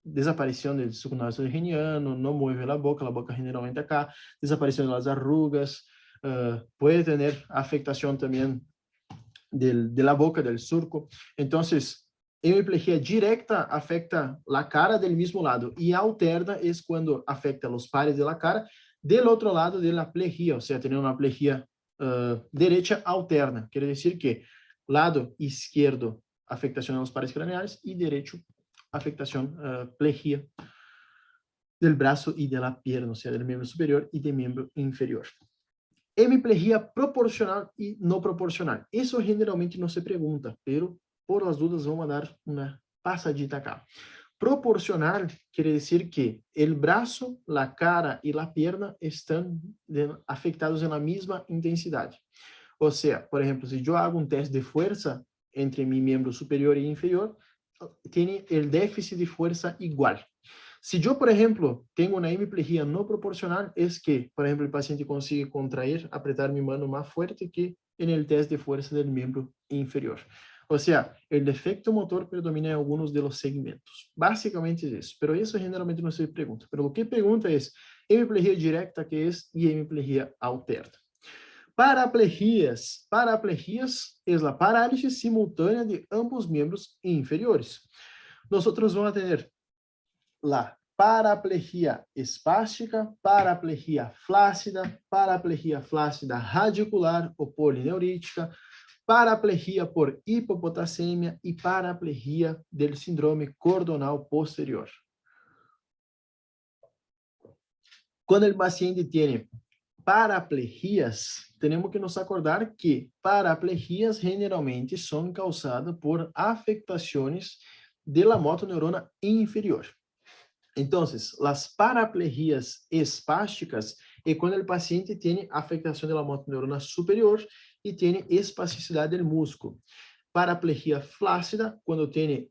desaparição do suco nasogeniano, não move a boca generalmente acá, desaparição das arrugas, pode ter afectação também de la boca, del surco. Então, hemiplegia directa afecta a cara del mismo lado e alterna é quando afecta os pares de la cara del outro lado de la plegia, ou seja, ter uma plegia derecha alterna, quer dizer que lado izquierdo afectação aos pares craneais e direito afectación, plegia del brazo y de la pierna, o sea, del miembro superior y del miembro inferior. Hemiplegia proporcional y no proporcional. Eso generalmente no se pregunta, pero por las dudas vamos a dar una pasadita acá. Proporcional quiere decir que el brazo, la cara y la pierna están afectados en la misma intensidad. O sea, por ejemplo, si yo hago un test de fuerza entre mi miembro superior y inferior, tiene el déficit de fuerza igual. Si yo, por ejemplo, tengo una hemiplegia no proporcional, es que, por ejemplo, el paciente consigue contraer, apretar mi mano más fuerte que en el test de fuerza del miembro inferior. O sea, el defecto motor predomina en algunos de los segmentos. Básicamente es eso, pero eso generalmente no se pregunta. Pero lo que pregunta es hemiplegia directa, que es, y hemiplegia alterna. Paraplegias. Paraplegias es la parálisis simultánea de ambos miembros inferiores. Nosotros vamos a tener la paraplegia espástica, paraplegia flácida radicular o polineurítica, paraplegia por hipopotassemia y paraplegia del síndrome cordonal posterior. Cuando el paciente tiene paraplegias, temos que nos acordar que paraplegias generalmente são causadas por afectações de la motoneurona inferior. Então, as paraplegias espásticas é quando o paciente tem afectação da motoneurona superior e tem espasticidade do músculo. Paraplegia flácida, quando tem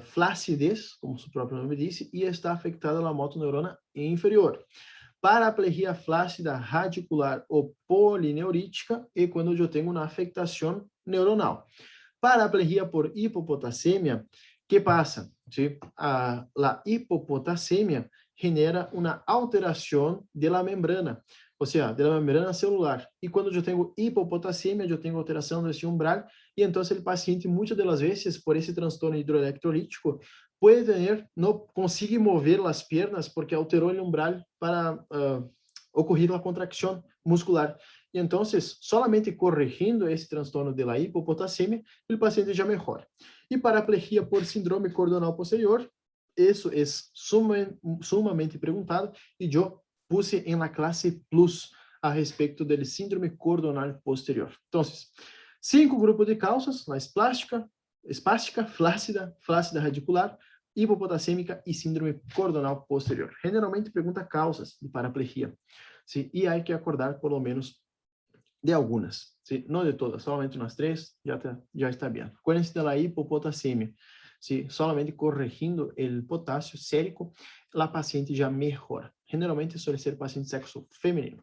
flacidez, como o próprio nome disse, e está afetada a motoneurona inferior. Paraplegia flácida radicular ou polineurítica é quando eu tenho uma afectação neuronal. Paraplegia por hipopotassemia, que passa? ¿Sí? A hipopotassemia genera uma alteração da membrana, ou seja, da membrana celular. E quando eu tenho hipopotassemia, eu tenho alteração desse umbral, e então o paciente, muitas das vezes, por esse transtorno hidroeletrolítico, pode ter, não consegue mover as pernas porque alterou o umbral para ocorrer a contracção muscular. E então, solamente corrigindo esse transtorno de la hipopotassemia, o paciente já melhora. Y paraplegia por síndrome cordonal posterior, eso es sumamente preguntado y yo puse en la clase Plus a respecto del síndrome cordonal posterior. Entonces, 5 grupos de causas, la espástica, flácida radicular, hipopotasêmica e síndrome cordonal posterior. Generalmente pergunta causas de paraplegia, ¿sí? Y hay que acordar por lo menos de algunas, ¿sí? No de todas, solamente unas 3, ya está bien. Acuérdense de la hipopotasemia, ¿sí? Solamente corrigindo el potasio sérico, la paciente ya mejora. Generalmente suele ser paciente sexo femenino.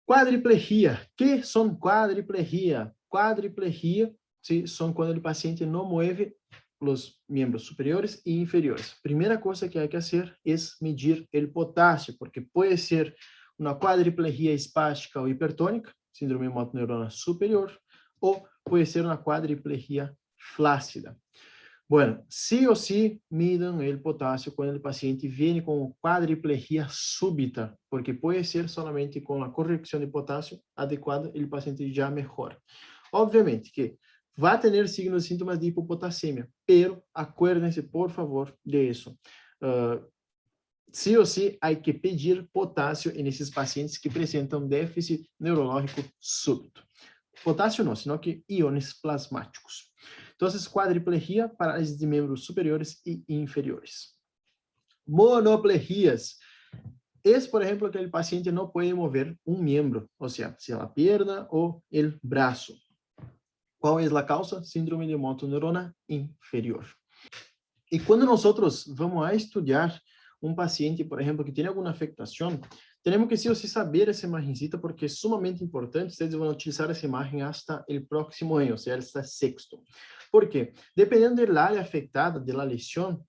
Quadriplegia. ¿Qué son cuadriplegia? Cuadriplegia, ¿sí? Son cuando el paciente no mueve los miembros superiores e inferiores. Primera cosa que hay que hacer es medir el potasio, porque puede ser una cuadriplegia espástica o hipertónica, síndrome motoneurona superior, o puede ser una cuadriplegia flácida. Bueno, sí o sí midan el potasio cuando el paciente viene con cuadriplegia súbita, porque puede ser solamente con la corrección de potasio adecuada el paciente ya mejora. Obviamente que va a tener signos y síntomas de hipopotasemia, pero acuérdense, por favor, de eso. Sí o sí hay que pedir potasio en esos pacientes que presentan déficit neurológico súbito. Potasio no, sino que iones plasmáticos. Entonces, cuadriplegia, parálisis de miembros superiores y inferiores. Monoplegias. Es, por ejemplo, que el paciente no puede mover un miembro, o sea la pierna o el brazo. ¿Cuál es la causa? Síndrome de motoneurona inferior. Y cuando nosotros vamos a estudiar un paciente, por ejemplo, que tiene alguna afectación, tenemos que sí o sí saber esa imagencita porque es sumamente importante. Ustedes van a utilizar esa imagen hasta el próximo año, o sea, hasta sexto. ¿Por qué? Dependiendo del área afectada, de la lesión,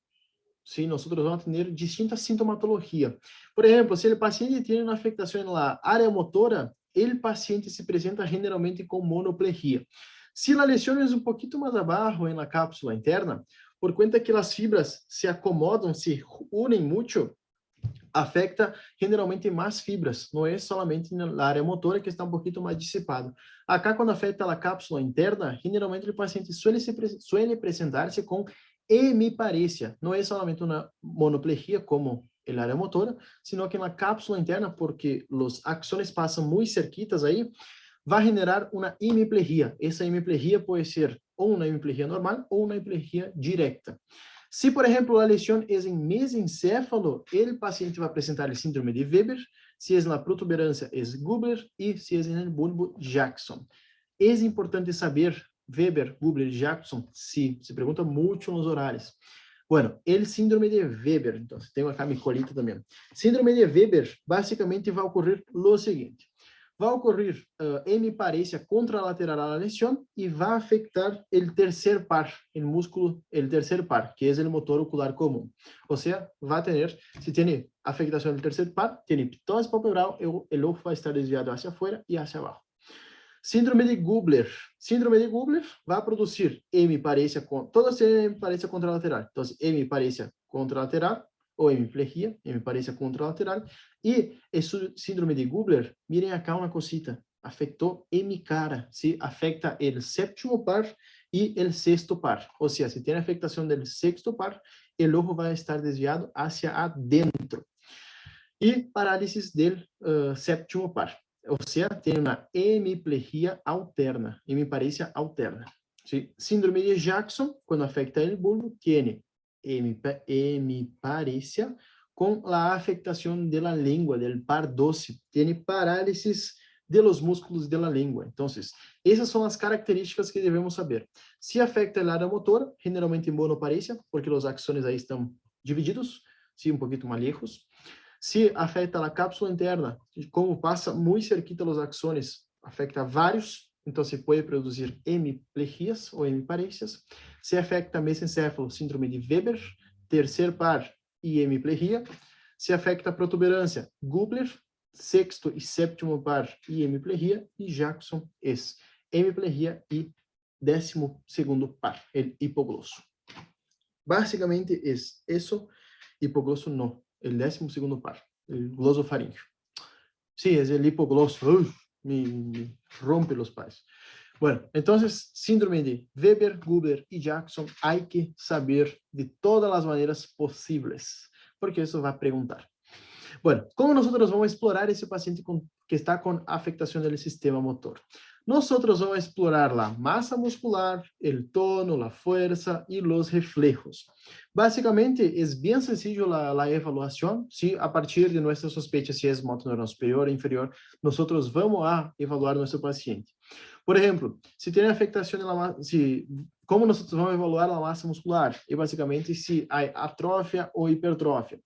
sí, nosotros vamos a tener distinta sintomatología. Por ejemplo, si el paciente tiene una afectación en la área motora, el paciente se presenta generalmente con monoplegia. Si la lesión es un poquito más abajo en la cápsula interna, por cuenta que las fibras se acomodan, se unen mucho, afecta generalmente más fibras, no es solamente en la área motora que está un poquito más disipado. Acá, cuando afecta la cápsula interna, generalmente el paciente suele presentarse con hemiparesia. No es solamente una monoplegia como el área motora, sino que en la cápsula interna, porque los axones pasan muy cerquitas ahí, va a generar una hemiplegia. Esa hemiplegia puede ser o una hemiplegia normal o una hemiplegia directa. Si, por ejemplo, la lesión es en mesencéfalo, el paciente va a presentar el síndrome de Weber. Si es en la protuberancia, es Gubler. Y si es en el bulbo, Jackson. Es importante saber Weber, Gubler y Jackson. Sí, se pregunta mucho en los horarios. Bueno, el síndrome de Weber, entonces, tengo acá mi colita también. Síndrome de Weber, básicamente va a ocurrir lo siguiente. Va a ocurrir hemiparesia contralateral a la lesión y va a afectar el tercer par, el músculo, el tercer par, que es el motor ocular común. O sea, va a tener, si tiene afectación del tercer par, tiene ptosis palpebral, el ojo va a estar desviado hacia afuera y hacia abajo. Síndrome de Gubler. Síndrome de Gubler va a producir hemiparesia, todas tienen hemiparesia contralateral. Entonces, hemiparesia contralateral, o hemiplegia, hemiparesia contralateral, y el síndrome de Gubler, miren acá una cosita, afectó hemicara, ¿sí? Afecta el séptimo par y el sexto par, o sea, si tiene afectación del sexto par, el ojo va a estar desviado hacia adentro. Y parálisis del séptimo par, o sea, tiene una hemiplegia alterna, hemiparesia alterna. ¿Sí? Síndrome de Jackson, cuando afecta el bulbo, tiene hemiparesia con la afectación de la lengua, del par 12. Tiene parálisis de los músculos de la lengua. Entonces, esas son las características que debemos saber. Si afecta el área motora, generalmente en monoparesia, porque los axones ahí están divididos, ¿sí? Un poquito más lejos. Si afecta la cápsula interna, como pasa muy cerquita los axones, afecta varios, então se pode produzir hemiplegias ou hemiparesias. Se afecta mesencéfalo, síndrome de Weber, terceiro par e hemiplegia. Se afecta a protuberância, Gubler, sexto e sétimo par e hemiplegia. E Jackson es hemiplegia e 12º par, el hipoglosso. Básicamente es eso, hipoglosso no, el 12º par, el glosofaríngeo. Sí, es el hipoglosso, me rompe los pares. Bueno, entonces, síndrome de Weber, Guber y Jackson hay que saber de todas las maneras posibles, porque eso va a preguntar. Bueno, ¿cómo nosotros vamos a explorar ese paciente que está con afectación del sistema motor? Nosotros vamos a explorar la masa muscular, el tono, la fuerza y los reflejos. Básicamente, es bien sencillo la evaluación, ¿sí? A partir de nuestra sospecha si es motoneural superior o inferior, nosotros vamos a evaluar nuestro paciente. Por ejemplo, si tiene afectación en la masa, como nosotros vamos a evaluar la masa muscular? Y básicamente si hay atrofia o hipertrofia.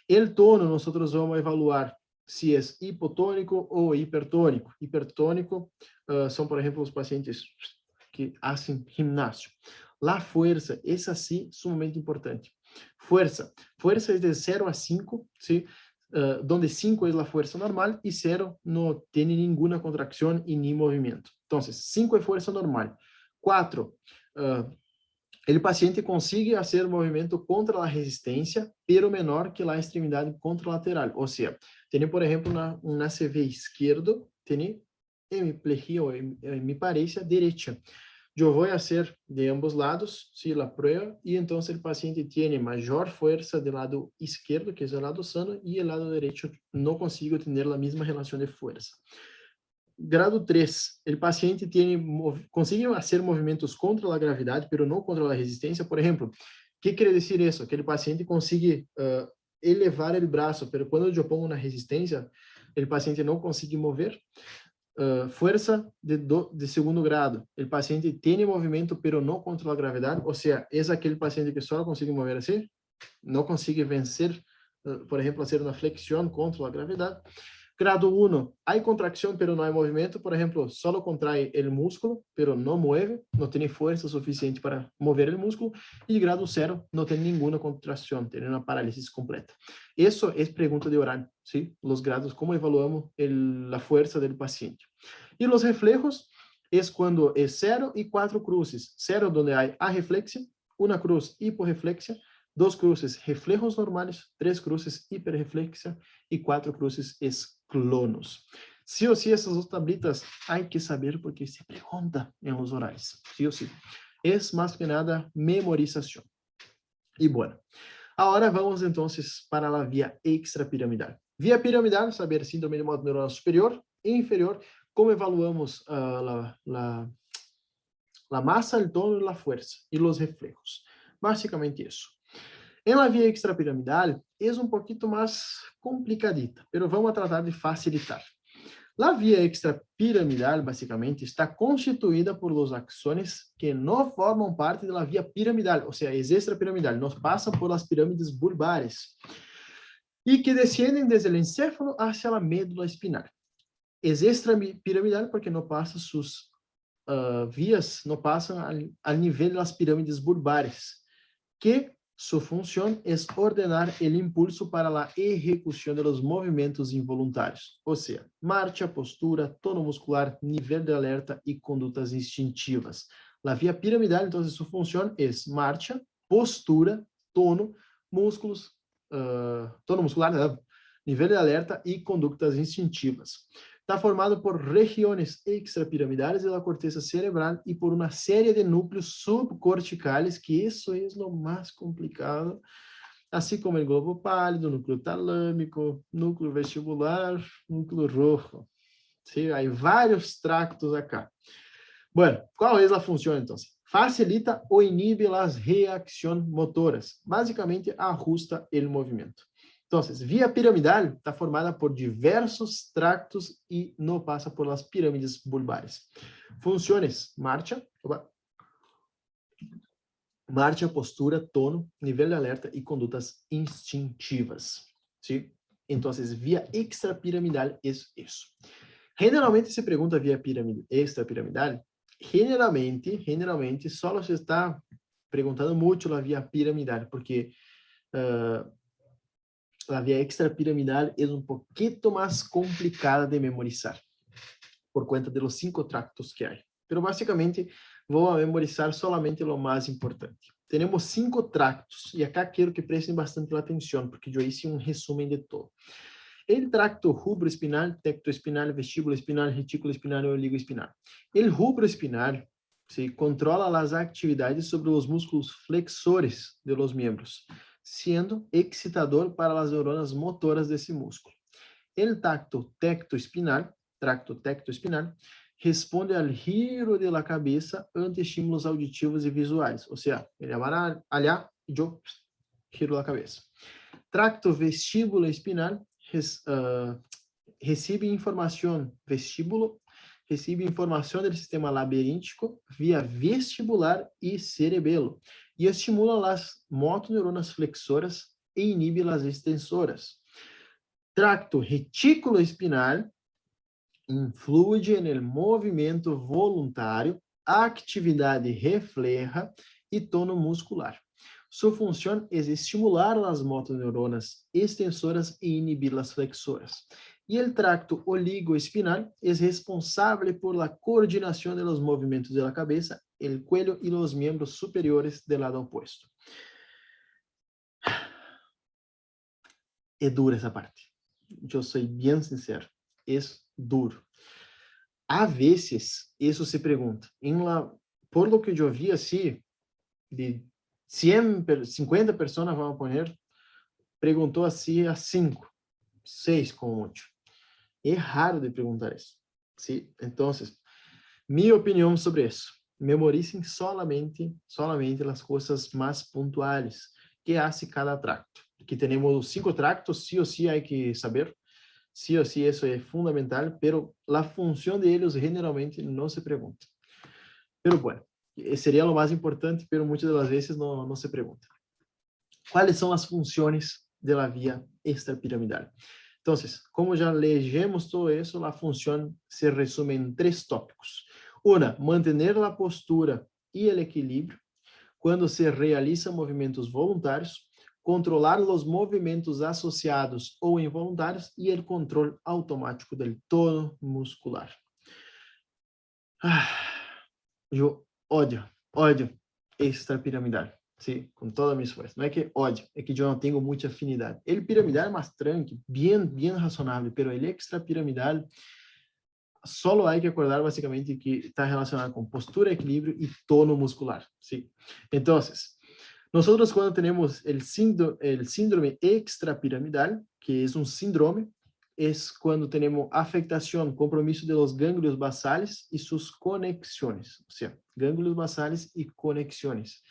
El tono, nosotros vamos a evaluar si es hipotônico ou hipertônico. Hipertônico são, por exemplo, os pacientes que hacen gimnasio. La fuerza, essa sim, sumamente importante. Fuerza é de 0 a 5, ¿sí? Donde 5 es la fuerza normal y 0 no tiene ninguna contracción y ni movimiento. Entonces, 5 es fuerza normal. 4, el paciente consigue hacer movimiento contra la resistencia, pero menor que la extremidad contralateral. O sea, tiene, por ejemplo, un ACV izquierdo, tiene hemiplegia o hemiparesia derecha. Yo voy a hacer de ambos lados, ¿sí? La prueba, y entonces el paciente tiene mayor fuerza del lado izquierdo, que es el lado sano, y el lado derecho no consigo tener la misma relación de fuerza. Grado 3, el paciente consigue hacer movimentos contra la gravedad, pero no contra la resistencia. Por ejemplo, ¿qué quiere decir eso? Que el paciente consigue elevar el brazo, pero cuando yo pongo una resistencia, el paciente no consigue mover. Fuerza de segundo grado. El paciente tiene movimiento, pero no contra la gravedad. O sea, es aquel paciente que solo consigue mover así, no consigue vencer, por ejemplo, hacer una flexión contra la gravedad. Grado 1, hay contracción, pero no hay movimiento. Por ejemplo, solo contrae el músculo, pero no mueve, no tiene fuerza suficiente para mover el músculo. Y grado 0, no tiene ninguna contracción, tiene una parálisis completa. Eso es pregunta de oral, ¿sí? Los grados, cómo evaluamos la fuerza del paciente. Y los reflejos es cuando es 0 y 4 cruces. 0 donde hay arreflexia, una cruz hiporreflexia, 2 cruces reflejos normales, 3 cruces hiperreflexia y 4 cruces es clonos. Sí o sí, essas dos tablitas hay que saber porque se pregunta en los orales. Sí o sí. Es más que nada memorización. Y bueno, ahora vamos entonces para la vía extrapiramidal. Vía piramidal, saber síndrome de motoneural superior e inferior, cómo evaluamos la masa, el tono y la fuerza y los reflejos. Básicamente eso. En la vía extrapiramidal es un poquito más complicadita, pero vamos a tratar de facilitar. La vía extrapiramidal, básicamente, está constituida por los axones que no forman parte de la vía piramidal, o sea, es extrapiramidal, nos pasan por las pirámides bulbares y que descienden desde el encéfalo hacia la médula espinal. Es extrapiramidal porque no pasa sus vías, no pasan al nivel de las pirámides bulbares, que su función es ordenar el impulso para la ejecución de los movimientos involuntarios, o sea, marcha, postura, tono muscular, nivel de alerta y conductas instintivas. La vía piramidal, entonces, su función es marcha, postura, tono, músculos, tono muscular, nivel de alerta y conductas instintivas. Está formado por regiones extrapiramidales de la corteza cerebral y por una serie de núcleos subcorticales, que eso es lo más complicado, así como el globo pálido, núcleo talámico, núcleo vestibular, núcleo rojo. ¿Sí? Hay varios tractos acá. Bueno, ¿cuál es la función entonces? Facilita o inhibe las reacciones motoras. Básicamente, ajusta el movimiento. Entonces, vía piramidal está formada por diversos tractos y no pasa por las pirámides bulbares. Funciones: marcha, postura, tono, nivel de alerta y conductas instintivas. ¿Sí? Entonces, vía extrapiramidal es eso. Generalmente se pregunta vía extrapiramidal. Generalmente, solo se está preguntando mucho la vía piramidal, porque la vía extrapiramidal es un poquito más complicada de memorizar, por cuenta de los 5 tractos que hay. Pero básicamente voy a memorizar solamente lo más importante. Tenemos 5 tractos, y acá quiero que presten bastante la atención, porque yo hice un resumen de todo. El tracto rubroespinal, tectoespinal, vestíbulo espinal, retículo espinal e oligoespinal. El rubroespinal se controla as atividades sobre os músculos flexores de los miembros, sendo excitador para as neuronas motoras desse músculo. El tracto tectoespinal, responde al giro de la cabeça ante estímulos auditivos e visuais. Ou seja, ele vai olhar e eu giro a cabeça. Tracto vestíbulo espinal recebe informação do sistema labiríntico via vestibular e cerebelo e estimula as motoneuronas flexoras e inibe as extensoras. Tracto retículo espinal influi no movimento voluntário, atividade refleja e tono muscular. Sua função é estimular as motoneuronas extensoras e inibir as flexoras. E o tracto oligoespinal é responsável por la coordenação de los movimentos de la cabeza, el cuello y los miembros superiores del lado opuesto. É dura essa parte. Eu sou bem sincero. É duro. A veces, isso se pergunta. Por lo que eu vi, assim, de 50 pessoas vamos poner, perguntou assim a 5, 6 como muito. É raro de perguntar isso. ¿Sí? Então, minha opinião sobre isso. Memoricem solamente as coisas mais pontuais que hace cada tracto. Que temos 5 tractos, sí ou sí hay que saber. Sí o sí, eso es fundamental, pero la función de ellos generalmente no se pregunta. Pero bueno, sería lo más importante, pero muchas de las veces no se pregunta. ¿Cuáles son las funciones de la vía extrapiramidal? Entonces, como ya leemos todo eso, la función se resume en 3 tópicos. Una, mantener la postura y el equilibrio cuando se realizan movimientos voluntarios, controlar os movimentos associados ou involuntários e o controle automático do tono muscular. Eu ódio extrapiramidal, sim, com toda a minha força. Não é que ódio, é que eu não tenho muita afinidade. Ele piramidal é mais tranquilo, bem razonável, pero ele extrapiramidal só há que acordar basicamente que está relacionado com postura, equilíbrio e tono muscular, sim. Então, nosotros cuando tenemos el síndrome extrapiramidal, que es un síndrome, es cuando tenemos afectación, compromiso de los ganglios basales y sus conexiones. O sea, ganglios basales y conexiones.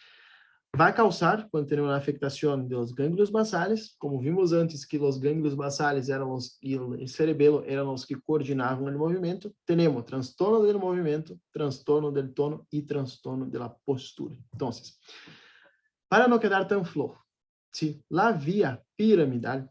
Va a causar, cuando tenemos una afectación de los ganglios basales, como vimos antes que los ganglios basales eran y el cerebelo eran los que coordinaban el movimiento, tenemos trastorno del movimiento, trastorno del tono y trastorno de la postura. Entonces, para não quedar tão flojo, ¿sí? La vía piramidal,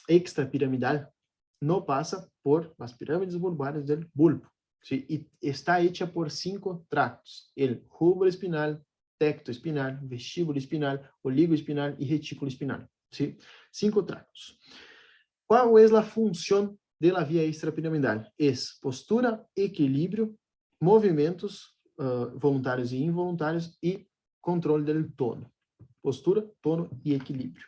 extrapiramidal, não passa por las pirâmides bulbares del bulbo, ¿sí? Y está hecha por 5 tractos: el rubroespinal, tectoespinal, vestíbulo espinal, oligoespinal y retículo espinal, ¿sí? 5 tractos. ¿Cuál es la función de la vía extrapiramidal? Es postura, equilíbrio, movimentos voluntários e involuntários e controle del tono, postura, tono y equilibrio.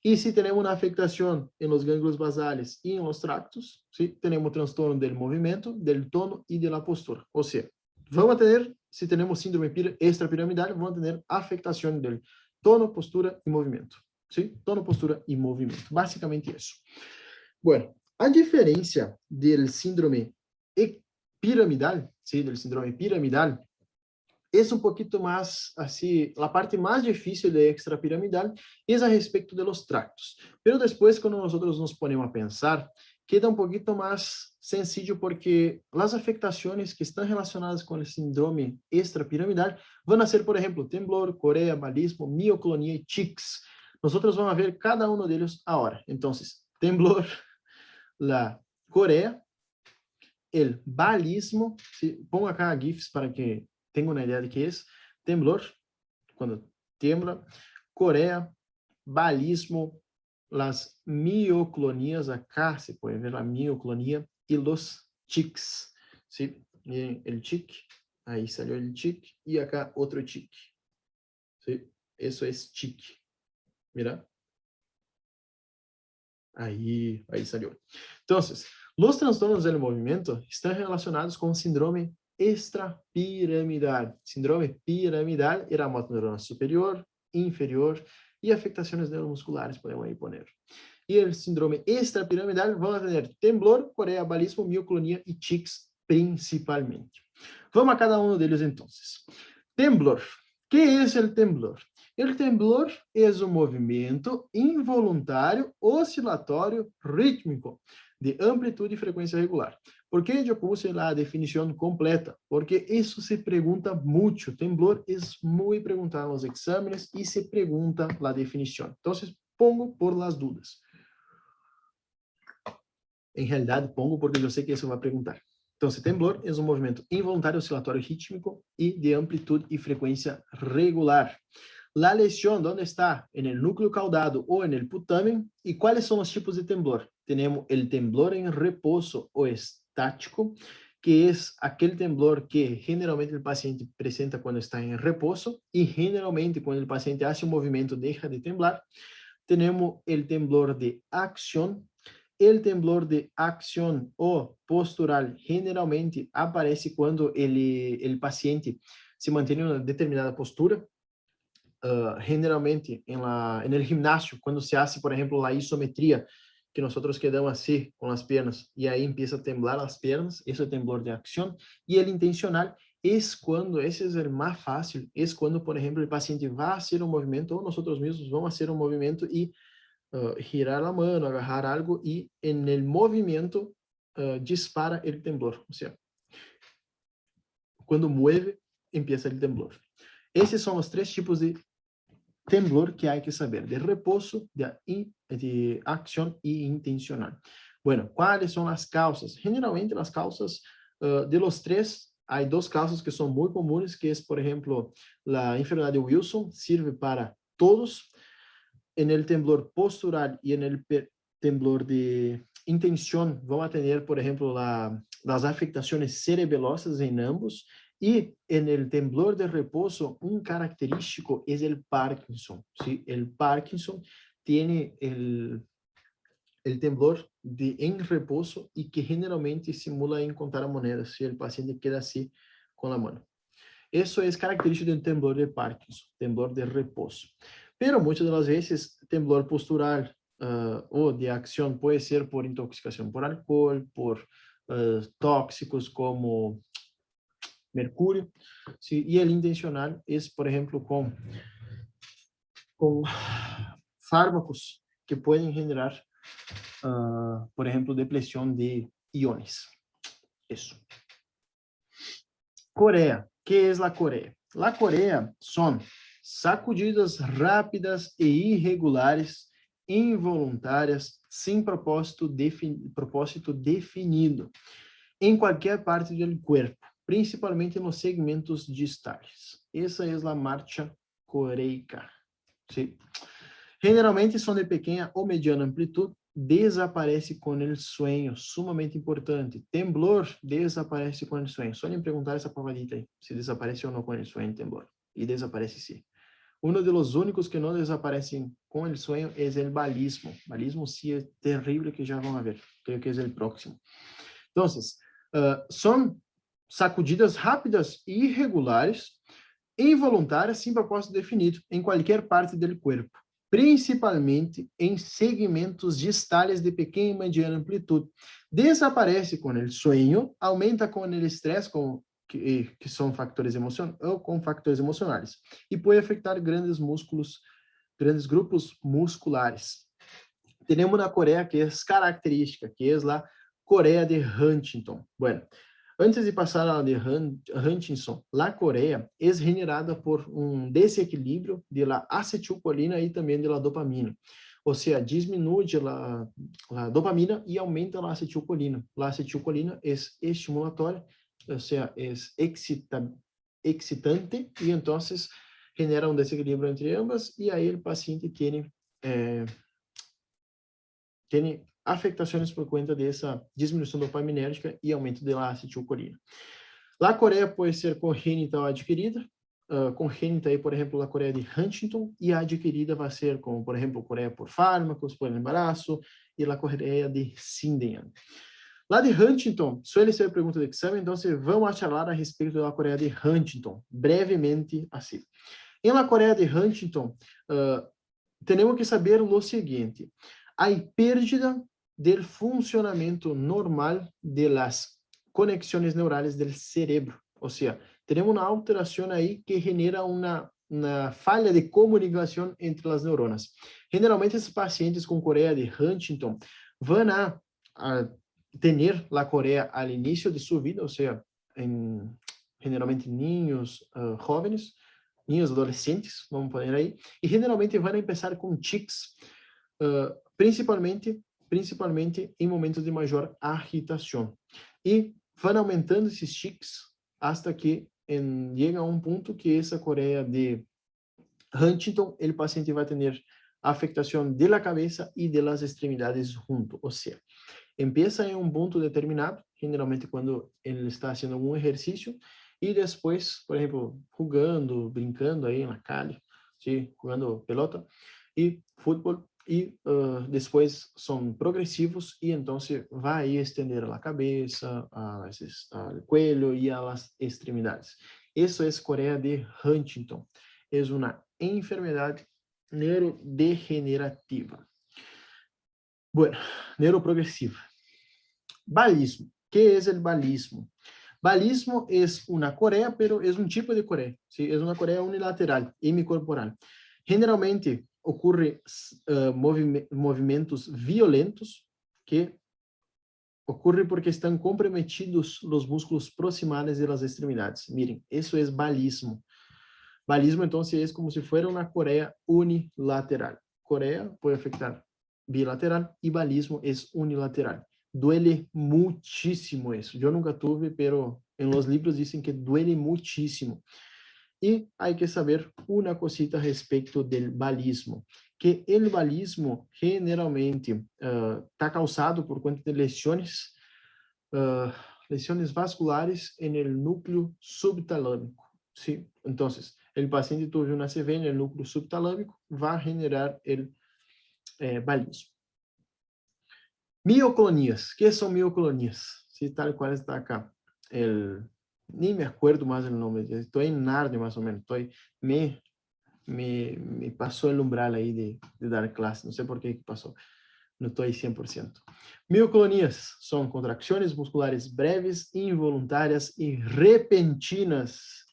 Y si tenemos una afectación en los ganglios basales y en los tractos, ¿sí? Tenemos trastorno del movimiento, del tono y de la postura. O sea, vamos a tener, si tenemos síndrome extrapiramidal, vamos a tener afectación del tono, postura y movimiento. ¿Sí? Tono, postura y movimiento. Básicamente eso. Bueno, a diferencia del síndrome piramidal, ¿sí? Del síndrome piramidal, es un poquito más así, la parte más difícil de extrapiramidal es a respecto de los tractos. Pero después, cuando nosotros nos ponemos a pensar, queda un poquito más sencillo porque las afectaciones que están relacionadas con el síndrome extrapiramidal van a ser, por ejemplo, temblor, corea, balismo, mioclonía y tics. Nosotros vamos a ver cada uno de ellos ahora. Entonces, temblor, la corea, el balismo, ¿sí? Pongo acá GIFs para que tengo una idea de qué es. Temblor, cuando tiembla. Corea, balismo, las mioclonías, acá se puede ver la mioclonía, y los tics, ¿sí? Miren el tic, ahí salió el tic, y acá otro tic, ¿sí? Eso es tic, mira. Ahí salió. Entonces, los trastornos del movimiento están relacionados con síndrome extrapiramidal. Síndrome piramidal era motor superior, inferior y afectaciones neuromusculares, podemos ahí poner. Y el síndrome extrapiramidal van a tener temblor, corea, balismo, mioclonía y tics principalmente. Vamos a cada uno de ellos entonces. Temblor. ¿Qué es el temblor? El temblor es un movimiento involuntario, oscilatorio, rítmico, de amplitud y frecuencia regular. ¿Por qué yo puse la definición completa? Porque eso se pregunta mucho. Temblor es muy preguntado en los exámenes y se pregunta la definición. Entonces, pongo por las dudas. En realidad, pongo porque yo sé que eso va a preguntar. Entonces, temblor es un movimiento involuntario, oscilatorio, rítmico y de amplitud y frecuencia regular. La lesión, ¿dónde está? En el núcleo caudado o en el putamen. ¿Y cuáles son los tipos de temblor? Tenemos el temblor en reposo o estático, que es aquel temblor que generalmente el paciente presenta cuando está en reposo y generalmente cuando el paciente hace un movimiento deja de temblar. Tenemos el temblor de acción. El temblor de acción o postural generalmente aparece cuando el paciente se mantiene en una determinada postura. Generalmente en el gimnasio, cuando se hace, por ejemplo, la isometría, que nosotros quedamos así con las piernas y ahí empieza a temblar las piernas, eso es temblor de acción. Y el intencional es cuando, ese es el más fácil, es cuando, por ejemplo, el paciente va a hacer un movimiento o nosotros mismos vamos a hacer un movimiento y girar la mano, agarrar algo y en el movimiento dispara el temblor. O sea, cuando mueve, empieza el temblor. Esos son los tres tipos de temblor que hay que saber: de reposo, de acción y intencional. Bueno, ¿cuáles son las causas? Generalmente las causas de los tres, hay dos causas que son muy comunes, que es, por ejemplo, la enfermedad de Wilson, sirve para todos. En el temblor postural y en el temblor de intención, vamos a tener, por ejemplo, las afectaciones cerebelosas en ambos. Y en el temblor de reposo, un característico es el Parkinson. ¿Sí? El Parkinson tiene el temblor en reposo y que generalmente simula en contar a monedas, si el paciente queda así con la mano. Eso es característico del temblor de Parkinson, temblor de reposo. Pero muchas de las veces, temblor postural o de acción puede ser por intoxicación por alcohol, por tóxicos como mercurio, ¿sí? Y el intencional es, por ejemplo, con fármacos que pueden generar, por ejemplo, depresión de iones. Eso. Corea. ¿Qué es la Corea? La Corea son sacudidas rápidas e irregulares, involuntarias, sin propósito definido, en cualquier parte del cuerpo, principalmente en los segmentos distales. Esa es la marcha coreica. ¿Sí? Generalmente son de pequeña o mediana amplitud, desaparece con el sueño, sumamente importante. Temblor desaparece con el sueño. Suelen preguntar esa pavadita ahí, si desaparece o no con el sueño temblor. Y desaparece sí. Uno de los únicos que no desaparecen con el sueño es el balismo. Balismo sí es terrible, que ya van a ver. Creo que es el próximo. Entonces, son sacudidas rápidas e irregulares, involuntárias, sem propósito definido, em qualquer parte do corpo, principalmente em segmentos distales de pequena e mediana amplitude. Desaparece com o sonho, aumenta com o estresse, que são factores emocionais, ou com factores emocionais, e pode afetar grandes músculos, grandes grupos musculares. Temos na Coreia que é característica, que é a Corea de Huntington. Bueno, antes de passar a de Huntington, a Corea é generada por um desequilíbrio de la acetilcolina e também de la dopamina. Ou seja, diminui a dopamina e aumenta a acetilcolina. A acetilcolina é estimulatória, ou seja, é excitante e então genera um desequilíbrio entre ambas e aí o paciente tem afectações por conta dessa diminuição dopaminérgica e aumento da acetilcolina. A Coreia pode ser congênita ou adquirida. Congênita aí, por exemplo, a Coreia de Huntington, e a adquirida vai ser como, por exemplo, Coreia por fármacos, por embaraço, e a coreia de Sydenham. Lá de Huntington, suele ser pergunta de exame, então vamos a charlar a respeito da Coreia de Huntington, brevemente assim. Em la Coreia de Huntington, temos que saber o seguinte: há pérdida do funcionamento normal de las conexões neurais do cerebro, ou seja, temos uma alteração aí que genera uma falha de comunicação entre as neuronas. Generalmente, esses pacientes com Coreia de Huntington vão a ter la Coreia al inicio de sua vida, ou seja, generalmente niños jóvenes, niños adolescentes, vamos poner aí, e generalmente vão começar com tics, principalmente em momentos de maior agitação. E vão aumentando esses tics hasta que chega a um ponto que essa Coreia de Huntington, o paciente vai ter afectação de la cabeça e de las extremidades junto, ou seja, empieza em um ponto determinado, generalmente quando ele está fazendo algum exercício, e depois, por exemplo, jogando, brincando aí na calle, ¿sí? Jogando pelota e futebol, e depois são progressivos, e então vai estender a cabeça, ao cuello e às extremidades. Isso é Coreia de Huntington. É uma enfermidade neurodegenerativa. Bueno, neuroprogresiva. Balismo. ¿Qué es el balismo? Balismo es una corea, pero es un tipo de corea. ¿Sí? Es una corea unilateral, hemicorporal. Generalmente ocurre movimentos violentos que ocurre porque estão comprometidos os músculos proximales de las extremidades. Miren, eso es balismo. Balismo, entonces, es como si fuera una corea unilateral. Corea puede afectar bilateral y balismo es unilateral. Duele muchísimo eso. Yo nunca tuve, pero en los libros dicen que duele muchísimo. Y hay que saber una cosita respecto del balismo, que el balismo generalmente está causado por cuenta de lesiones vasculares en el núcleo subtalámico. ¿Sí? Entonces, el paciente tuvo una CV en el núcleo subtalámico, va a generar el balismo. Mioclonias. ¿Qué son mioclonias? Sí, tal cual está acá. Ni me acuerdo más el nombre. Estoy en Narnia más o menos. Me pasó el umbral ahí de dar clase. No sé por qué pasó. No estoy 100%. Mioclonias son contracciones musculares breves, involuntarias y repentinas,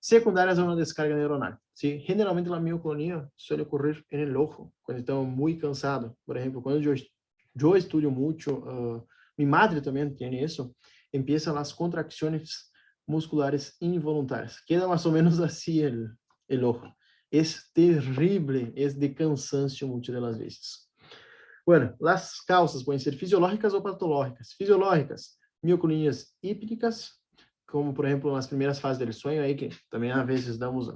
secundarias a una descarga neuronal. ¿Sí? Generalmente la mioclonia suele ocurrir en el ojo, cuando estamos muy cansados. Por ejemplo, cuando yo estudio mucho, mi madre también tiene eso, empiezan las contracciones musculares involuntarias. Queda más o menos así el ojo. Es terrible, es de cansancio muchas de las veces. Bueno, las causas pueden ser fisiológicas o patológicas. Fisiológicas, mioclonias hípnicas, como por ejemplo nas primeiras fases del sueño, aí que também às vezes damos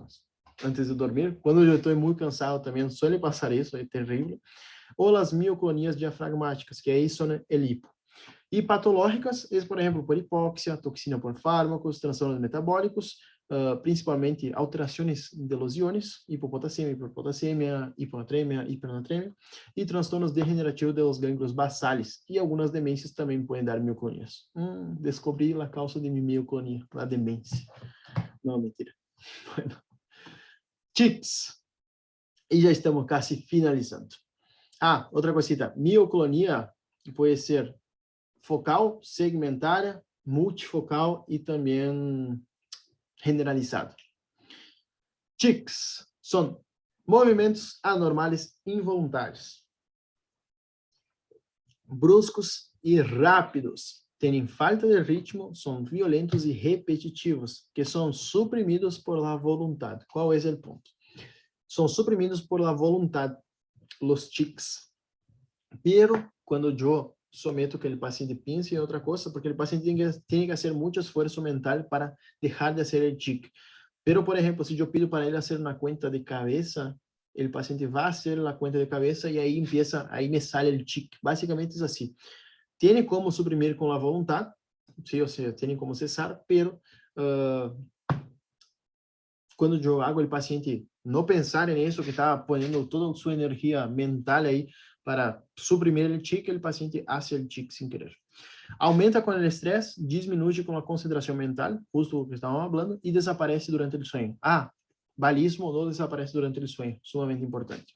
antes de dormir. Quando eu estou muito cansado também suele passar isso, é terrível. Ou as mioclonias diafragmáticas, que aí são el hipo. E patológicas, por exemplo, por hipóxia, toxina por fármacos, transtornos metabólicos, principalmente alterações de los iones, hipopotassemia, hiperpotassemia, hiponatremia, hipernatremia, e transtornos degenerativos de los gânglios basales. E algumas demências também podem dar mioclonias. Descobri a causa de mi mioclonia, a demência. Não, mentira. Bueno. Tics. E já estamos quase finalizando. Outra cosita. Mioclonia pode ser focal, segmentária, multifocal e também generalizado. Tics são movimentos anormais involuntários, bruscos e rápidos, têm falta de ritmo, são violentos e repetitivos, que são suprimidos por la voluntad. Qual é o ponto? São suprimidos por la voluntad, los tics. Pero quando eu someto que o paciente pense em outra coisa, porque o paciente tem que fazer muito esforço mental para deixar de fazer o tic. Pero, por exemplo, se eu pido para ele fazer uma conta de cabeça, o paciente vai fazer a conta de cabeça e aí me sale o tic. Basicamente é assim. Tem como suprimir com a vontade, sim, ou seja, tem como cessar, pero quando eu hago o paciente não pensar nisso, que está ponendo toda a sua energia mental aí para suprimir el tic, el paciente hace el tic sin querer. Aumenta con el estrés, disminuye con la concentración mental, justo lo que estábamos hablando, y desaparece durante el sueño. Balismo no desaparece durante el sueño, sumamente importante.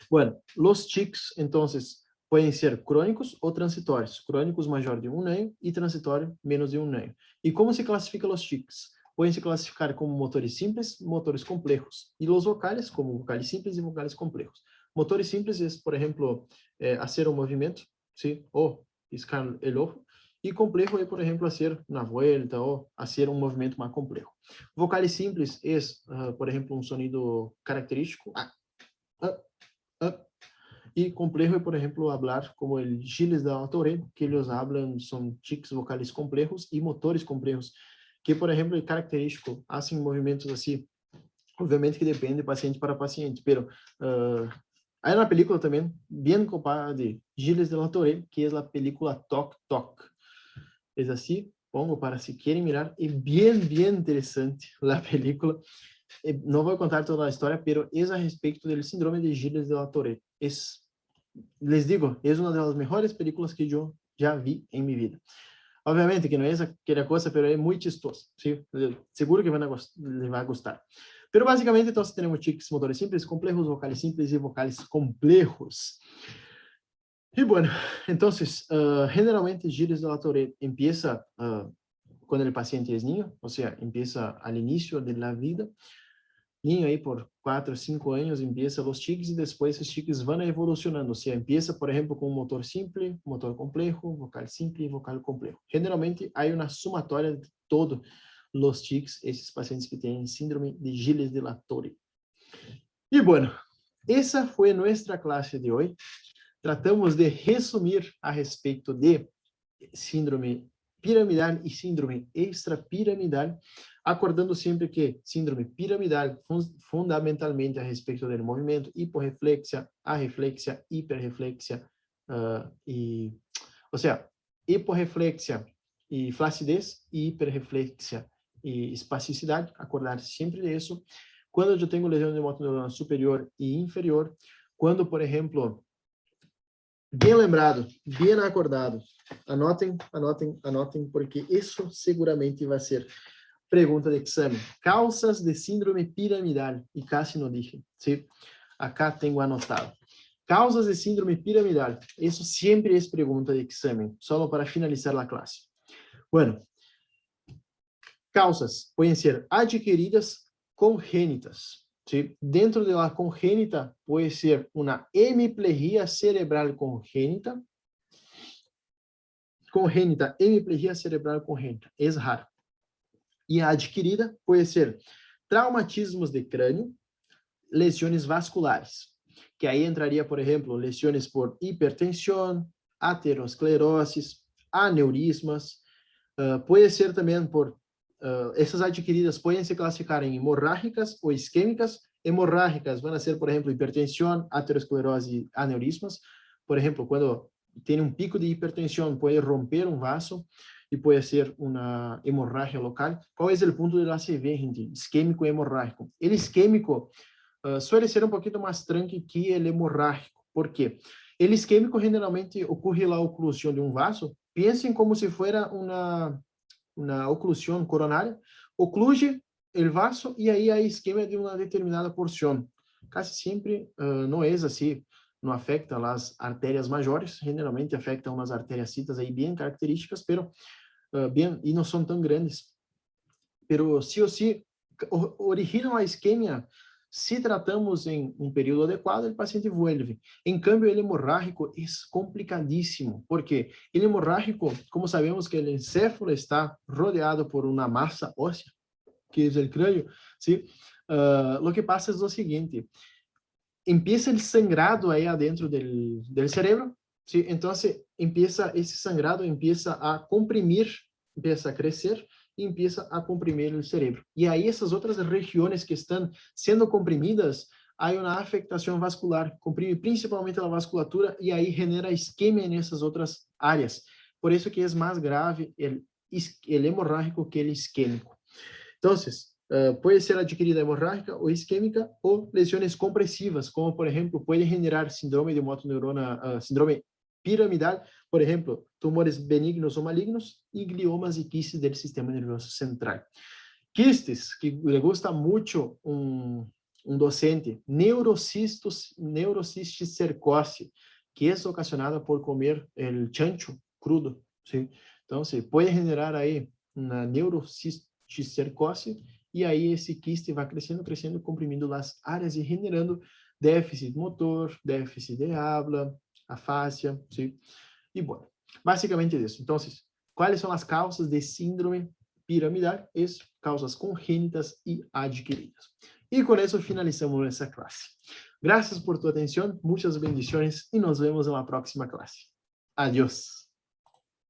Bueno, los tics, entonces, pueden ser crónicos o transitorios. Crónicos mayor de 1 año y transitorio menos de 1 año. ¿Y cómo se clasifican los tics? Pueden se clasificar como motores simples, motores complejos. Y los vocales como vocales simples y vocales complejos. Motores simples es, por ejemplo, hacer un movimiento, ¿sí? O piscar el ojo. Y complejo es, por ejemplo, hacer una vuelta o hacer un movimiento más complejo. Vocales simples es, por ejemplo, un sonido característico. Y complejo es, por ejemplo, hablar como el Gilles de la Tourette, que ellos hablan, son tics vocales complejos y motores complejos, que, por ejemplo, es característico, hacen movimientos así. Obviamente que depende de paciente para paciente, pero hay una película también bien copada de Gilles de la Tourette, que es la película Toc Toc. Es así, pongo para si quieren mirar, es bien interesante la película. No voy a contar toda la historia, pero es a respecto del síndrome de Gilles de la Tourette. Les digo, es una de las mejores películas que yo ya vi en mi vida. Obviamente que no es aquella cosa, pero es muy chistosa, ¿sí? Seguro que les va a gustar. Pero básicamente entonces tenemos tics motores simples, complejos, vocales simples y vocales complejos. Y bueno, entonces, generalmente Gilles de la Tourette empieza cuando el paciente es niño, o sea, empieza al inicio de la vida. Niño aí por 4 o 5 anos empieza os tics e depois os tics vão evolucionando. O sea, empieza, por exemplo, com um motor simples, motor complexo, vocal simples e vocal complexo. Generalmente, há uma somatória de todos os tics, esses pacientes que têm síndrome de Gilles de la Tourette. E, bueno, essa foi nossa classe de hoje. Tratamos de resumir a respeito de síndrome piramidal e síndrome extrapiramidal, acordando sempre que síndrome piramidal fundamentalmente a respeito do movimento, hiporreflexia, arreflexia, hiperreflexia, ou seja, hiporreflexia e flacidez, e hiperreflexia e espasticidade, acordar sempre disso. Quando eu tenho lesão de motoneurona superior e inferior, quando, por exemplo, bem lembrado, bem acordado, anotem, porque isso seguramente vai ser pergunta de exame. Causas de síndrome piramidal, e casi não dije, ¿sí? Acá tenho anotado. Causas de síndrome piramidal, isso sempre é pergunta de exame, só para finalizar a classe. Bueno, causas podem ser adquiridas, congênitas. ¿Sí? Dentro de la congénita puede ser una hemiplegia cerebral congénita. Hemiplegia cerebral congénita, es raro. Y adquirida puede ser traumatismos de cráneo, lesiones vasculares, que ahí entraría, por ejemplo, lesiones por hipertensión, aterosclerosis, aneurismas, puede ser también por essas adquiridas podem se classificar em hemorrágicas ou isquêmicas. Hemorrágicas vão ser, por exemplo, hipertensão, aterosclerose e aneurismas. Por exemplo, quando tem um pico de hipertensão, pode romper um vaso e pode ser uma hemorragia local. Qual é o ponto de ACV, gente? Isquêmico e hemorrágico. O isquêmico suele ser um pouquinho mais tranquilo que o hemorrágico. Por quê? O isquêmico generalmente ocorre a oclusão de um vaso. Pensem como se fosse uma oclusão coronária, ocluye o vaso e aí a isquemia de uma determinada porção. Casi sempre não é assim, não afeta as artérias maiores, generalmente afeta umas artérias aí bem características, pero e não são tão grandes. Pero sí ou sí originam a isquemia. Se tratamos em um período adequado, o paciente vuelve. Em câmbio, o hemorrágico é complicadíssimo, porque o hemorrágico, como sabemos que o encéfalo está rodeado por uma massa óssea, que é o crânio, ¿sí? Lo que pasa es lo siguiente, empieza el sangrado ahí adentro del cerebro, ¿sí? Entonces, esse sangrado empieza a comprimir, empieza a crecer, e empieza a comprimir o cérebro. E aí essas outras regiões que estão sendo comprimidas, há uma afectação vascular, comprime principalmente a vasculatura e aí genera isquemia nessas outras áreas. Por isso que é mais grave o hemorrágico que o isquêmico. Então, puede ser adquirida hemorrágica o isquémica o lesiones compresivas, como por ejemplo puede generar síndrome de motoneurona, síndrome piramidal, por ejemplo, tumores benignos o malignos y gliomas y quistes del sistema nervioso central. Quistes, que le gusta mucho un docente, neurocistis cercosis, que es ocasionada por comer el chancho crudo, ¿sí? Entonces, puede generar ahí una neurocistis cercosis e aí esse quiste vai crescendo, crescendo, comprimindo as áreas e generando déficit motor, déficit de habla, afasia, ¿sí? E, bueno, basicamente isso. Então, quais são as causas de síndrome piramidal? Es causas congênitas e adquiridas. E com isso finalizamos essa classe. Gracias por tu atenção, muitas bendições e nos vemos na próxima classe. Adiós.